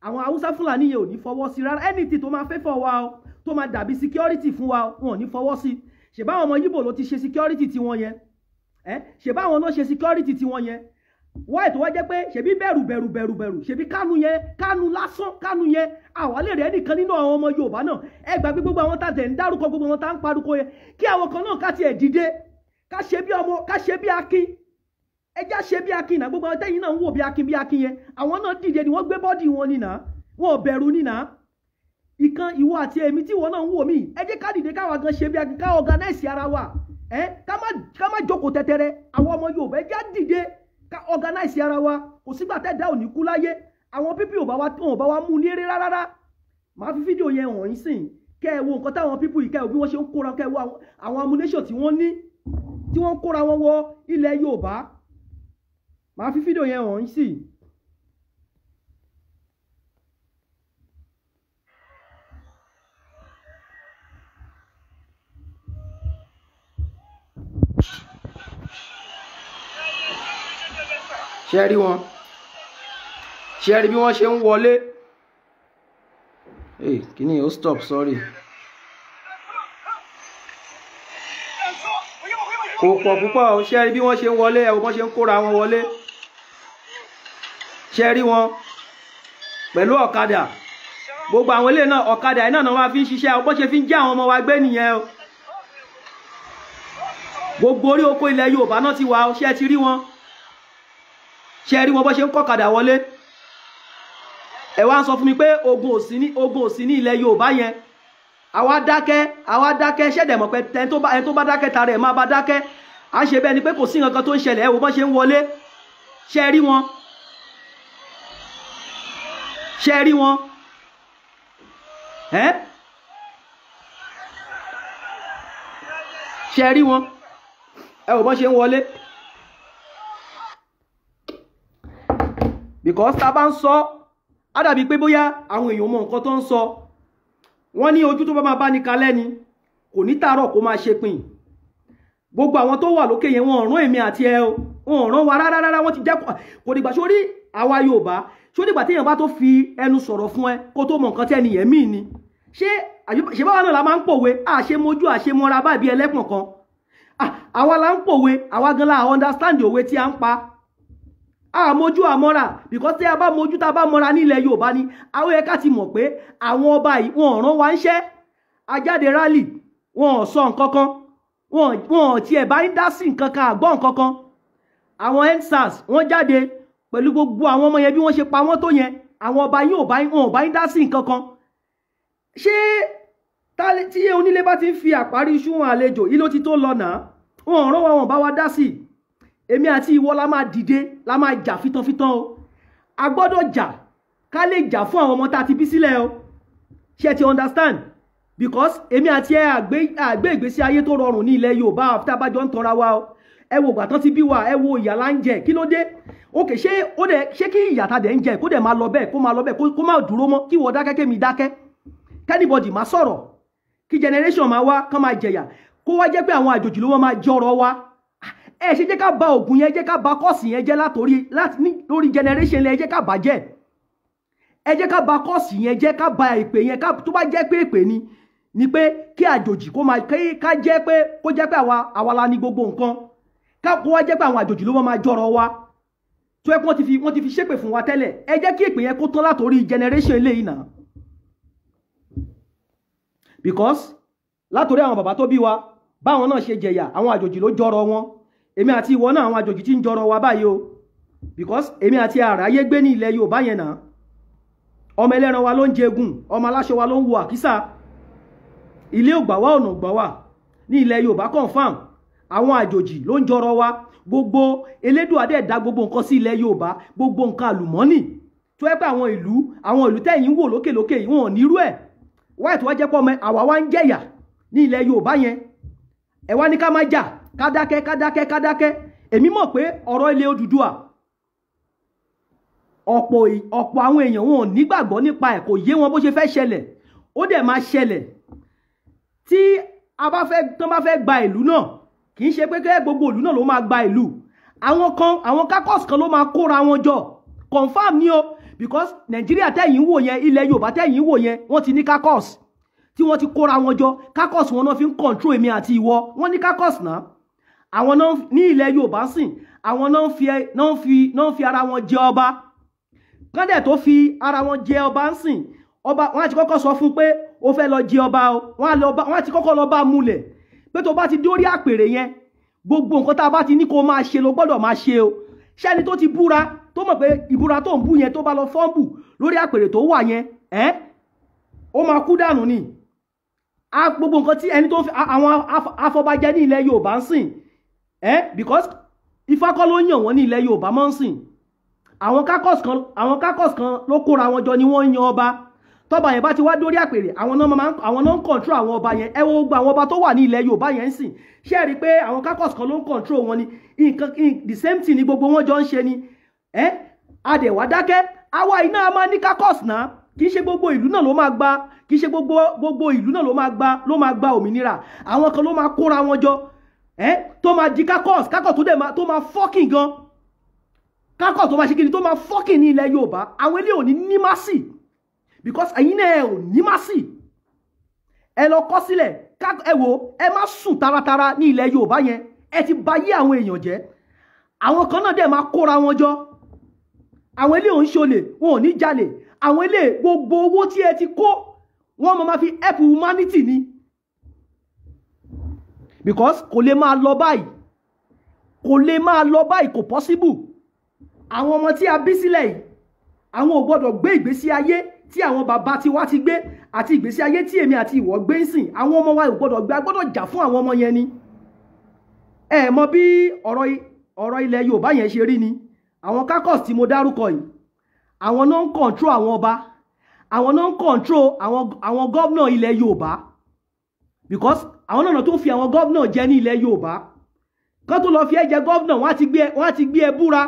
àwọn Haúsá Fúlàní yẹn ò ní fọwọ́ sí rárá anything tó máa fẹ́ fọ wa o tó máa dàbí security fún wa wọn ò ní fọwọ́ sí ṣèbáwọn ọmọ Yíbò ló ti ṣe security tiwọn yẹn ṣèbáwọn náà ṣe security tiwọn yẹn wáyé tó wá jẹ́ pé ṣebí bẹ̀rù ṣebí Kánú lásán Kánú yẹn àwa lè rẹ̀ nìkan nínú àwọn ọmọ Yorùbá náà ẹ gbàgbé gbogbo àwọn tá a tẹ̀ ń dárúkọ gbogbo wọn tá ń parúkọ yẹn kí àwọn kan náà ká tiẹ̀ dìde ká ṣe bí ọmọ ká ṣe bí akin ẹjá ṣe bí akin náà gbogbo àwọn tẹ́yìn náà ń wò bí akin yẹn àwọn náà dìde ni wọ́n gbé bọ́dì wọn nìna wọn ò bẹ̀rù nìna ìkan ìwọ àti èmi tí wọn náà ń wò mí ẹ jẹ́ ká dìde káwa gan ṣe bí akin ká organize ara wa ká má jókòó tẹ́tẹ́rẹ́ àwọn ọmọ Yorùbá ẹ jẹ́ dìde ká organize ara wa kò sígbà tẹ́dá ò ní kú láyé àwọn pípì ò bá wa mú léré rárá màá fi fídíò yẹn hàn yín sìn kẹ́ ẹ wo nǹkan táwọn pípì yìí kẹ́ ẹ wo bí wọ́n ṣe ń kóra kẹ́ ẹ wo àwọn ammunition tí wọ́n ní tí wọ́n ń kóra wọn wọ ilẹ̀ Yorùbá màá fi fídíò yẹn hàn yín sìn. ṣe rí wọn ṣe rí bí wọ́n ṣe ń wọlé kíní ó stop sorry kò pọ̀ púpọ̀ ṣe rí bí wọ́n ṣe ń wọlé ẹ wo bọ́n ṣe ń kóra wọn wọlé ṣe rí wọn pẹ̀lú ọ̀kadà gbogbo àwọn ilé náà ọ̀kadà iná náà wá fi ń ṣiṣẹ́ bọ́n ṣe fi ń jẹ́ àwọn ọmọ wa gbé nìyẹn o gbogbo orí oko ilẹ̀ Yorùbá náà ti wà ṣe ti rí wọn ṣe rí wọn bọ́ ṣe ń kọ́kadà wọlé ẹ wá ń sọ fún mi pé ogun ò sí ní ilẹ̀ Yorùbá yẹn àwa dákẹ́ ṣẹ̀dẹ̀ mọ̀ pé ẹni tó bá dákẹ́ tara ẹ̀ máa bá dákẹ́ à ń ṣe bẹ́ẹ̀ ni pé kò sí nǹkan kan tó ń ṣẹlẹ̀ ẹ wò bọ́n ṣe ń wọlé ṣe rí wọn ṣe rí wọn ṣe rí wọn ẹ wò bọ́n ṣe ń wọlé because tá bá ń sọ á dàbí pé bóyá àwọn èèyàn mọ nǹkan tó ń sọ wọ́n ní ojú tó bá máa bá ní kalẹ́ ni kò ní tààrọ̀ kó máa ṣe pin gbogbo àwọn tó wà lókè yẹn wọn rán èmi àti ẹ o wọn rán wa rárá wọ́n ti jẹ́ kò dìgbà sórí àwa Yorùbá só dìgbà téèyàn bá tó fi ẹnu sọ̀rọ̀ fún ẹ kó tó mọ nǹkan tí ẹni yẹn mí ni ṣé báwa náà la máa ń pòwe àṣemójú àṣemọ́ra báyìí bí ẹlẹ́pọ̀n kan àwa la ń pòwe àwa gan la understand òwe tí a ń pa àmójú àmọ́ra because tí a bá mójú tá a bá mọ́ra nílẹ̀ Yorùbá ni àwọn ẹ̀ka ti mọ̀ pé àwọn ọba yìí wọn rán wa ń ṣẹ́ ajáde rálì wọn ò sọ nǹkan kan wọn tiẹ̀ bá ń dá sí nǹkan kan àgbọ̀ nǹkan kan àwọn EndSARS wọ́n jáde pẹ̀lú gbogbo àwọn ọmọ yẹn bí wọ́n ṣe pa wọ́n tó yẹn àwọn ọba yìí wọn ò bá ń dá sí nǹkan kan ṣé tí onílé bá ti ń fi àparí iṣu wọn àlejò yìí ló ti tó lọ náà wọn rán wa wọn bá wa dá sí èmi àti ìwọ la máa dìde la máa jà fitanfitan o a gbọ́dọ̀ jà ká lè jà fún àwọn ọmọ tá a ti bí sílẹ̀ o ṣé ti understand because èmi àti ẹ àgbé ìgbésí ayé tó rọrùn ní ilẹ̀ Yorùbá àfi abájọ ń tanra wa o ẹ wo ìgbà tán ti bí wa ẹ wo ìyà la ń jẹ kí ló dé òkè ṣé kí ìyà ta dẹ̀ ń jẹ kó dẹ̀ máa lọ bẹ́ẹ̀ kó máa lọ bẹ́ẹ̀ kó máa dúró mọ́ kí wọ́n dákẹ́ kémi dákẹ́ kẹ́nìbọ̀dì máa sọ̀rọ̀ kí generation máa wá kán máa jẹ̀yà kó wá jẹ́ pé àwọn àjòjì ló wọ́n máa jọ̀rọ̀ wa ẹ ṣe jẹ́ ká bà ògùn yẹn jẹ́ ká bà kọ́ọ̀sì yẹn jẹ́ lórí generation lẹ jẹ́ ká bà jẹ́ ẹ jẹ́ ká bà kọ́ọ̀sì yẹn jẹ́ ká bà èpè yẹn tó bá jẹ́ pé èpè ni pé kí àjòjì ká jẹ́ pé kó jẹ́ pé àwa la ní gbogbo nǹkan kó wá jẹ́ pé àwọn àjòjì ló máa jọ̀rọ̀ wa tó ẹ pé wọ́n ti fi ṣépè fún wa tẹ́lẹ̀ ẹ jẹ́ kí èpè yẹn kó tán látòrí generation eléyìí náà because látòrí àwọn bàbá tó bí wa báwọn náà ṣe jẹ̀yà àwọn àjòjì ló jọ̀rọ̀ wọn èmi àti ìwọ náà àwọn àjòjì tí ń jọ̀rọ̀ wa báyìí o because èmi àti àráyé gbé ní ilẹ̀ Yorùbá yẹn náà ọmọ ẹlẹ́ran wa ló ń jẹgun ọmọ aláṣọ wa ló ń wo àkísà ilé ògbà wa ọ̀nà ògbà wa ní ilẹ̀ Yorùbá confam àwọn àjòjì ló ń jọ̀rọ̀ wa gbogbo Elédùà dẹ̀ dá gbogbo nǹkan sí ilẹ̀ Yorùbá gbogbo nǹkan àlùmọ́nì tó yẹ pé àwọn ìlú tẹ̀yìn wò lókèlókè yìí wọn ò nírú ẹ̀ wáyé tó wá jẹ́ pọ́ ọmọ àwa wá ń jẹ̀yà ní ilẹ̀ Yorùbá yẹn ẹ wá ní ká má jà kádákẹ́ èmi mọ̀ pé ọ̀rọ̀ ilẹ̀ Odùduwà ọ̀pọ̀ àwọn èèyàn wọn ò nígbàgbọ́ nípa ẹ̀ kò yé wọn bó ṣe fẹ́ ṣẹlẹ̀ ó dẹ̀ máa ṣẹlẹ̀ tí tán bá fẹ́ gba ìlú náà kì í ṣe pé kẹ́ gbogbo ìlú náà ló máa gba ìlú àwọn kákọ́ọ̀sì kan ló máa kóra wọn jọ confam ni o because Nàìjíríà tẹ̀yìn wò yẹn ilẹ̀ Yorùbá tẹ̀yìn wò yẹn wọ́n ti ní kákọ́ọ̀sì tí wọ́n ti kóra wọn jọ kákọ́ọ̀sì wọn náà fi ń control èmi àti ìwọ wọ́n ní kákọ́ọ̀sì náà àwọn náà ní ilẹ̀ Yorùbá sìn àwọn náà fi ara wọn jẹ ọba kọ́ndẹ̀ tó fi ara wọn jẹ ọba ń sìn ọba wọn àti kọ́kọ́ sọ fún pé ó fẹ́ lọ jẹ ọba o wọn àti kọ́kọ́ lọ bá múlẹ̀ pé tó bá ti dórí àpèrè yẹn gbogbo nǹkan tá a bá ti ní kó máa ṣe ló gbọ́dọ̀ máa ṣe o ṣẹ́ni tó ti búra tó mọ̀ pé ìbúra tó ń bú yẹn tó bá lọ fọ́ǹbù lórí àpèrè tó wà yẹn ó máa kú dànù ni gbogbo nǹkan tí ẹni tó fi àwọn afọbajẹ ní ilẹ̀ Yorùbá ń sìn because Ifá kọ́ ló yàn wọ́n ní ilẹ̀ Yorùbá mọ́ ń sìn àwọn kákọ́s kan ló kóra wọn jọ ni wọ́n yan ọba tọ́ba yẹn bá ti wá dórí àpèrè àwọn náà ń control àwọn ọba yẹn ẹ wo gbogbo àwọn ọba tó wà ní ilẹ̀ Yorùbá yẹn ń sìn ṣé ẹ rí i pé àwọn kákọ́s kan ló ń control wọn ni the same thing ni gbogbo wọn jọ ń ṣe ni adẹ̀wà dákẹ́ àwa iná a máa ní kákọ́s náà kì í ṣe gbogbo ìlú náà ló máa gba kì í ṣe gbogbo ìlú náà ló máa gba òmìnira àwọn kan ló máa kóra wọn jọ tó máa di kákọ́s tó máa fọ́kìn gan kákọ́s tó máa ṣe kí ni tó máa fọ́kìn ní ilẹ̀ Yorùbá àwọn ilé òní ní másì because ẹ̀yin náà ẹ̀ ò ní másì ẹ lọ kọ́ sílẹ̀ ẹ wò ẹ má sùn taratara ní ilẹ̀ Yorùbá yẹn ẹ ti bà yé àwọn èèyàn jẹ́ àwọn kan náà dẹ̀ máa kóra wọn jọ àwọn ilé òun ṣolè wọn ò ní jalè àwọn ilé gbogbo owó tí ẹ ti kó wọ́n máa fi help humanity ni because kò lè máa lọ báyìí kò possible àwọn ọmọ tí a bí sílẹ̀ yìí àwọn ò gbọ́dọ̀ gbé ìgbésí ayé tí àwọn bàbá ti wá ti gbé àti ìgbésí ayé tí èmi àti ìwọ gbé ń sìn àwọn ọmọ wa ò gbọ́dọ̀ gbé, a gbọ́dọ̀ jà fún àwọn ọmọ yẹn ni. Ẹ mọ̀ bí ọ̀rọ̀ ilẹ̀ Yorùbá yẹn ṣe rí ni. Àwọn kákọ́s tí mo dárúkọ yìí àwọn náà ń control àwọn ọba, àwọn náà ń control àwọn gómìnà ilẹ̀ Yorùbá, because àwọn náà tó fi àwọn gómìnà jẹ ní ilẹ̀ Yorùbá kán tó lọ fi ẹ jẹ gómìnà wọ́n á ti gbé ẹ búra.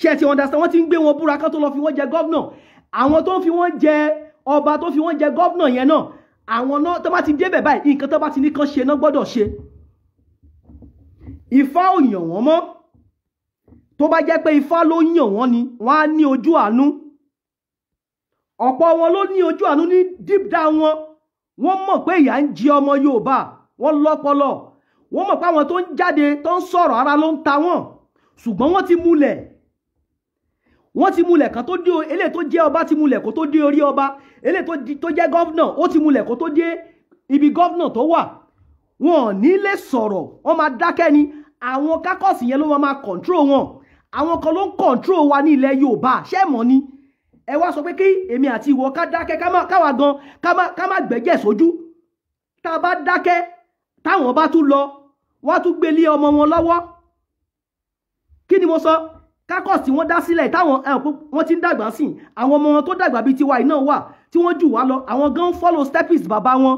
Ṣé ti understand? Wọ́n ti ń gbé wọn búra kán tó lọ fi wọ́n jẹ gómìnà. Àwọn tó ń fi wọ́n jẹ ọba tó fi wọ́n jẹ gómìnà yẹn náà àwọn náà tó bá ti débẹ̀ báyìí nǹkan tó bá ti ní kán ṣe náà gbọ́dọ̀ ṣe. Ifá ò yàn wọ́n mọ́. Tó bá jẹ́ pé Ifá ló yàn wọ́n ni wọ́n á ní ojú àánú. Ọ̀pọ̀ wọn ló ní ojú àánú ní deep down wọn. Wọ́n mọ̀ pé ìyà ń jẹ ọmọ Yorùbá, wọ́n lọ́pọlọ. Wọ́n mọ̀ pé àwọn tó ń jáde tó ń sọ̀rọ̀ ara ló ń ta wọ́n. Ṣùgbọ́n wọ́n ti múlẹ̀. Wọ́n ti múlẹ̀ kan tó dé eléyìí tó jẹ́ ọba ti múlẹ̀ kó tó dé orí ọba. Eléyìí tó jẹ́ gọ́vnà ó ti múlẹ̀ kó tó dé ibi gọ́vnà tó wà. Wọn ò ní lè sọ̀rọ̀, wọ́n máa dákẹ́ ni. Àwọn kákọ́sì yẹn ló máa control wọn. Àwọn kan ló ń control wa ní ilẹ̀ Yorùbá, ṣé mọ̀ ni? Ẹ wá sọ pé kí èmi àti ìwọ ká dákẹ́ káwa gan ká má gbẹ́jẹ̀ sójú. Tá a bá dákẹ́ táwọn bá tún lọ wọ́n á tún gbé lé ọmọ wọn lọ́wọ́. Kí ni mo sọ? Kákọ́sì tí wọ́n dá sílẹ̀ táwọn wọ́n ti ń dàgbà sí àwọn ọmọ wọn tó dàgbà bíi tiwa iná wà tí wọ́n jù wá lọ àwọn gan follow steps bàbá wọn.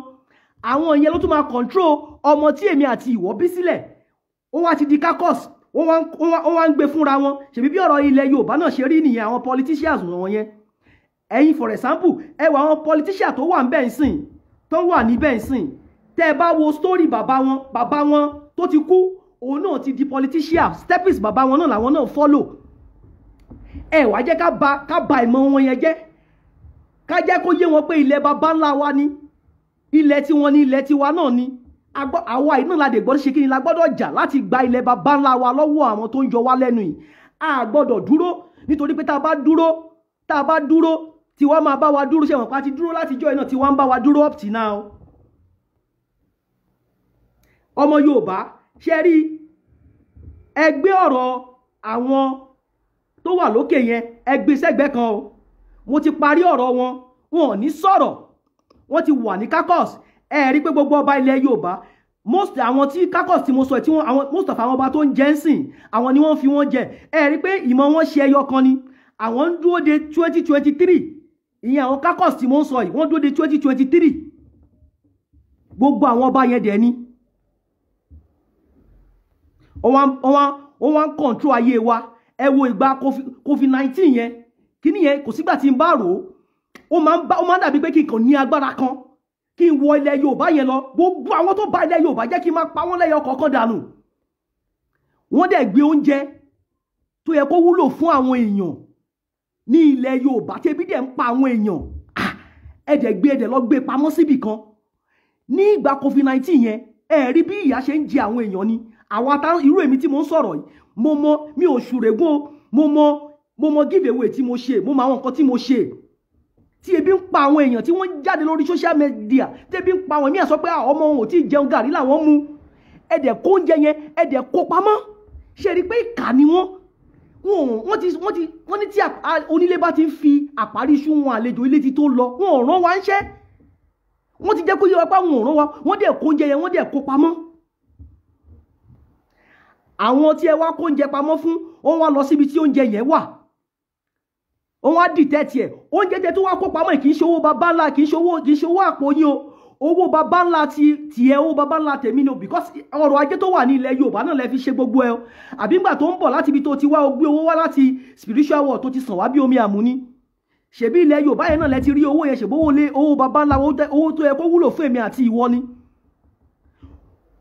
Àwọn ìyẹn ló tún máa control ọmọ tí èmi àti ìwọ bí sílẹ̀. Ó wá ti di kákọ́sì wọ́n wá ń gbé fúnra wọn. Ṣèbí bí ọ̀rọ̀ ilẹ̀ Yorùbá náà ṣe rí nìyẹn àwọn politicians wọn yẹn. Ẹ̀yin for example ẹ wà àwọn politician tó wà ń bẹ̀ ń sìn tó wà níbẹ̀ ń sìn. Tẹ́ ẹ bá wo story bàbá wọn tó ti kú òun náà ti di politician steps bàbá wọn náà làwọn náà follow. Ẹ wá jẹ́ ká ba ìmọ̀ wọn yẹn jẹ́, ká jẹ́ kó yé wọn pé ilẹ̀ bàbá ńlá wa ni, ilẹ̀ tiwọn ni, ilẹ̀ tiwa náà ni. Àwa iná la dè gbọ́dọ̀ ṣe kí ni la gbọ́dọ̀ jà láti gba ilẹ̀ bàbá ńlá wa lọ́wọ́ àwọn tó ń yọ wá lẹ́nu yìí. A gbọ́dọ̀ dúró nítorí pé tá a bá dúró tiwa máa bá wa dúró, ṣe wọn pa ti dúró láti jọ́ iná tiwa ń bá wa dúró up till now. Ọmọ Yorùbá ṣe rí ẹgbẹ́ ọ̀rọ̀ àwọn tó wà lókè yẹn ẹgbẹ́ sẹ́gbẹ́ kan o. Mo ti parí ọ̀rọ̀ wọn ò ní sọ̀rọ̀, wọ́n ti wà ní kákọ́s. Ẹ rí pé gbogbo ọba ilẹ̀ Yorùbá most àwọn tí kákọ́s tí mo sọ tí wọ́n most of àwọn ọba tó ń jẹ ń sìn àwọn ni wọ́n fi wọ́n jẹ. Ẹ rí pé ìmọ̀ wọn ṣe ẹyọ kan ni. Àwọn ń dúró de 2023 ìyẹn àwọn kákọ́s tí mo ń sọ yìí wọ́n dúró de 2023. Gbogbo àwọn ọba yẹn dẹ̀ ni wọ́n wá ń control ayé wa. Ẹ wo ìgbà COVID-19 yẹn kíní yẹn kò sígbà tí n bá rò ó máa ń dàbí pé kí n kàn ní agbára kan kí n wọ ilẹ̀ Yorùbá yẹn lọ. Gbogbo àwọn tó bá ilẹ̀ Yorùbá jẹ́ kí n máa pa wọ́n lẹ́yọ kọ̀ọ̀kan dànù. Wọ́n dẹ̀ gbé oúnjẹ tó yẹ kó wúlò fún àwọn èèyàn ní ilẹ̀ Yorùbá tẹ́bí dẹ̀ ń pa àwọn èèyàn. Ẹ̀dẹ̀ gbé ẹ̀dẹ̀ lọ gbé pamọ́ síbì kan. Ní ìgbà COVID-19 yẹn ẹ rí bí ìyà ṣe ń jẹ àwọn èèyàn ni. Àwa irú èmi tí mo ń sọ̀rọ̀ yìí mo mọ mi ò ṣùrẹ́gùn mo mọ give away tí mo ṣe, mo mọ àwọn nǹkan tí mo ṣe. Tí ebi ń pa àwọn èèyàn tí wọ́n jáde lórí social media tẹ́bí ń pa àwọn èèyàn sọ pé ọmọ wọn ò tí ì jẹun gàrí làwọn mu. Ẹ̀dẹ̀ kó oúnjẹ yẹn ẹ̀dẹ̀ kó pamọ́. Ṣe rí pé ìkà ni wọ́n ní tí onílé bá ti ń fi àparí iṣu wọn àlejò ilé ti tó lọ wọn ò rán wa ń ṣẹ́. Wọ́n ti jẹ́ kó yé wa pé àwọn ò rán wa, wọ́n dẹ̀ kó oúnjẹ yẹn wọ́n dẹ̀ kó pamọ́. Àwọn tí ẹ wá kó oúnjẹ pamọ́ fún wọ́n wá lọ síbi tí oúnjẹ yẹn wà, wọ́n wá dìtẹ́ tiẹ̀. Oúnjẹ tẹ tó wá kó pamọ́ kì í ṣe owó baba ńlá, kì í ṣe owó àpò yín o. Owó baba ńlá tiẹ̀, owó baba ńlá tèmi ni o, because ọrọ̀ ajé tó wà ní ilẹ̀ Yorùbá náà lẹ fi ṣe gbogbo ẹ o. Àbí ńgbà tó ń bọ̀ láti ibi tó ti wá o gbé owó wá láti spiritual world tó ti sàn wá bí omi àmúni. Ṣèbí ilẹ̀ Yorùbá yẹn náà lẹ ti rí owó yẹn, ṣèbó owó baba ńlá owó tó yẹ kó wúlò fún èmi àti ìwọ ni.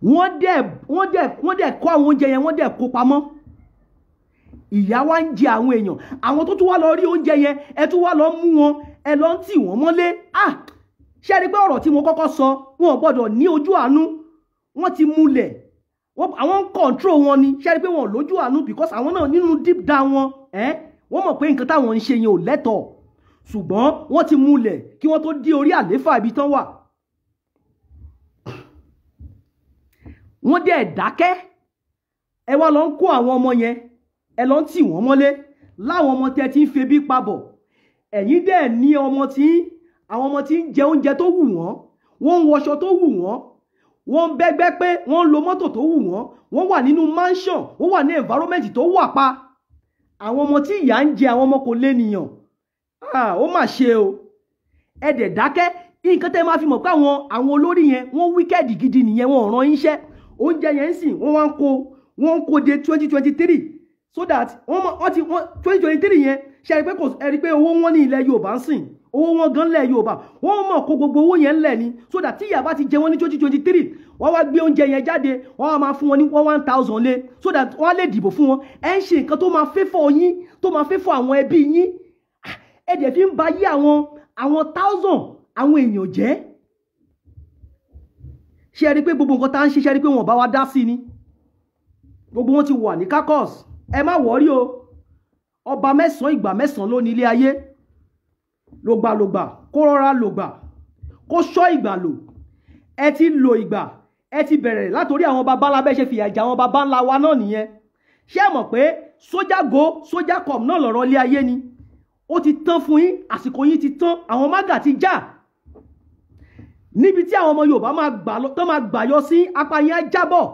Wọ́n dẹ̀ kó àwọn oúnjẹ yẹn wọ́n dẹ̀ kó pamọ́. Ìyà wá ń jẹ àwọn èèyàn. Àwọn tó tún wá lọ rí oúnjẹ yẹn ẹ tún wá lọ mú wọn ẹ lọ ń tì wọ́n mọ́lé. Ṣé rí pé ọ̀rọ̀ tí mo kọ́kọ́ sọ wọn ò gbọ́dọ̀ ní ojú àánú. Wọ́n ti múlẹ̀ àwọn ń control wọn ni. Ṣé rí pé wọn ò lójú àánú because àwọn náà nínú deep down wọn wọ́n mọ̀ pé nǹkan táwọn ń ṣe yẹn ò lẹ́tọ̀ọ́. Ṣùgbọ́n wọ́n ti múlẹ̀ kí wọ́n tó dé orí àléfà ibi tán wà. Wọ́n dẹ̀ dákẹ́. Ẹ wá lọ ń kó àwọn ọmọ yẹn ẹ lọ ń tì wọ́n mọ́lé láwọn ọmọ tẹ́ ti ń febi pabọ̀. ẹ̀yin dẹ̀ ní ọmọ tí àwọn ọmọ tí ń jẹ oúnjẹ tó wù wọ́n ń wọṣọ tó wù wọ́n ń bẹ́gbẹ́ pé wọ́n ń lo mọ́tò tó wù wọ́n wà nínú mansion, wọ́n wà ní environment tó wà pa. Àwọn ọmọ tí ìyà ń jẹ àwọn ọmọ kò lénìyàn. Ó mà ṣe o. Ẹ dẹ̀ dákẹ́. Nǹkan tẹ́ máa fi mọ̀ pé àwọn olórí yẹn wọ́n wicked gidi nìyẹn, wọ́n ràn iṣẹ́. Oúnjẹ yẹn ń sìn wọ́n ń kó de 2023 so that wọ́n ti 2023 yẹn ṣe rí pé owó wọn ní ilẹ̀ Yorùbá ń sìn, owó wọn gan lẹ̀ Yorùbá, wọ́n mọ̀ kó gbogbo owó yẹn lẹ̀ ni so that tí ìyà bá ti jẹ wọ́n ní 2023 wọ́n wá gbé oúnjẹ yẹn jáde, wọ́n wá máa fún wọn ní 1000 lé so that wọ́n á lè dìbò fún wọn. Ẹ ń ṣe nǹkan tó máa fẹ́fọ̀ yín, tó máa fẹ́fọ̀ àwọn ẹbí yín. Ẹ dẹ̀ fi ń ba yí àwọn 1000 àwọn èèyàn jẹ́. Ṣé rí pé gbogbo nǹkan tá ń ṣe, ṣé rí pé wọ́n bá wa dá sí ni. Gbogbo wọn ti wà ní caucus. Ẹ má wọ́rí o. Ọba 9 ìgbà 9 ló ní ilé ayé. Lògbàlògbà kó rọra lògbà kó ṣọ́ ìgbà lò. Ẹ ti lo ìgbà, ẹ ti bẹ̀rẹ̀ látorí àwọn baba ńlá bẹ́ẹ̀ ṣe fìyà jẹ àwọn baba ńlá wa náà nìyẹn. Ṣé ẹ mọ̀ pé sójà go sójà come náà lọ̀rọ̀ ilé ayé ni. Ó ti tán fún yín, àsìkò yín ti tán, àwọn mágà ti já. Níbi tí àwọn ọmọ Yorùbá máa gbà yọ sí apá yín á jábọ̀.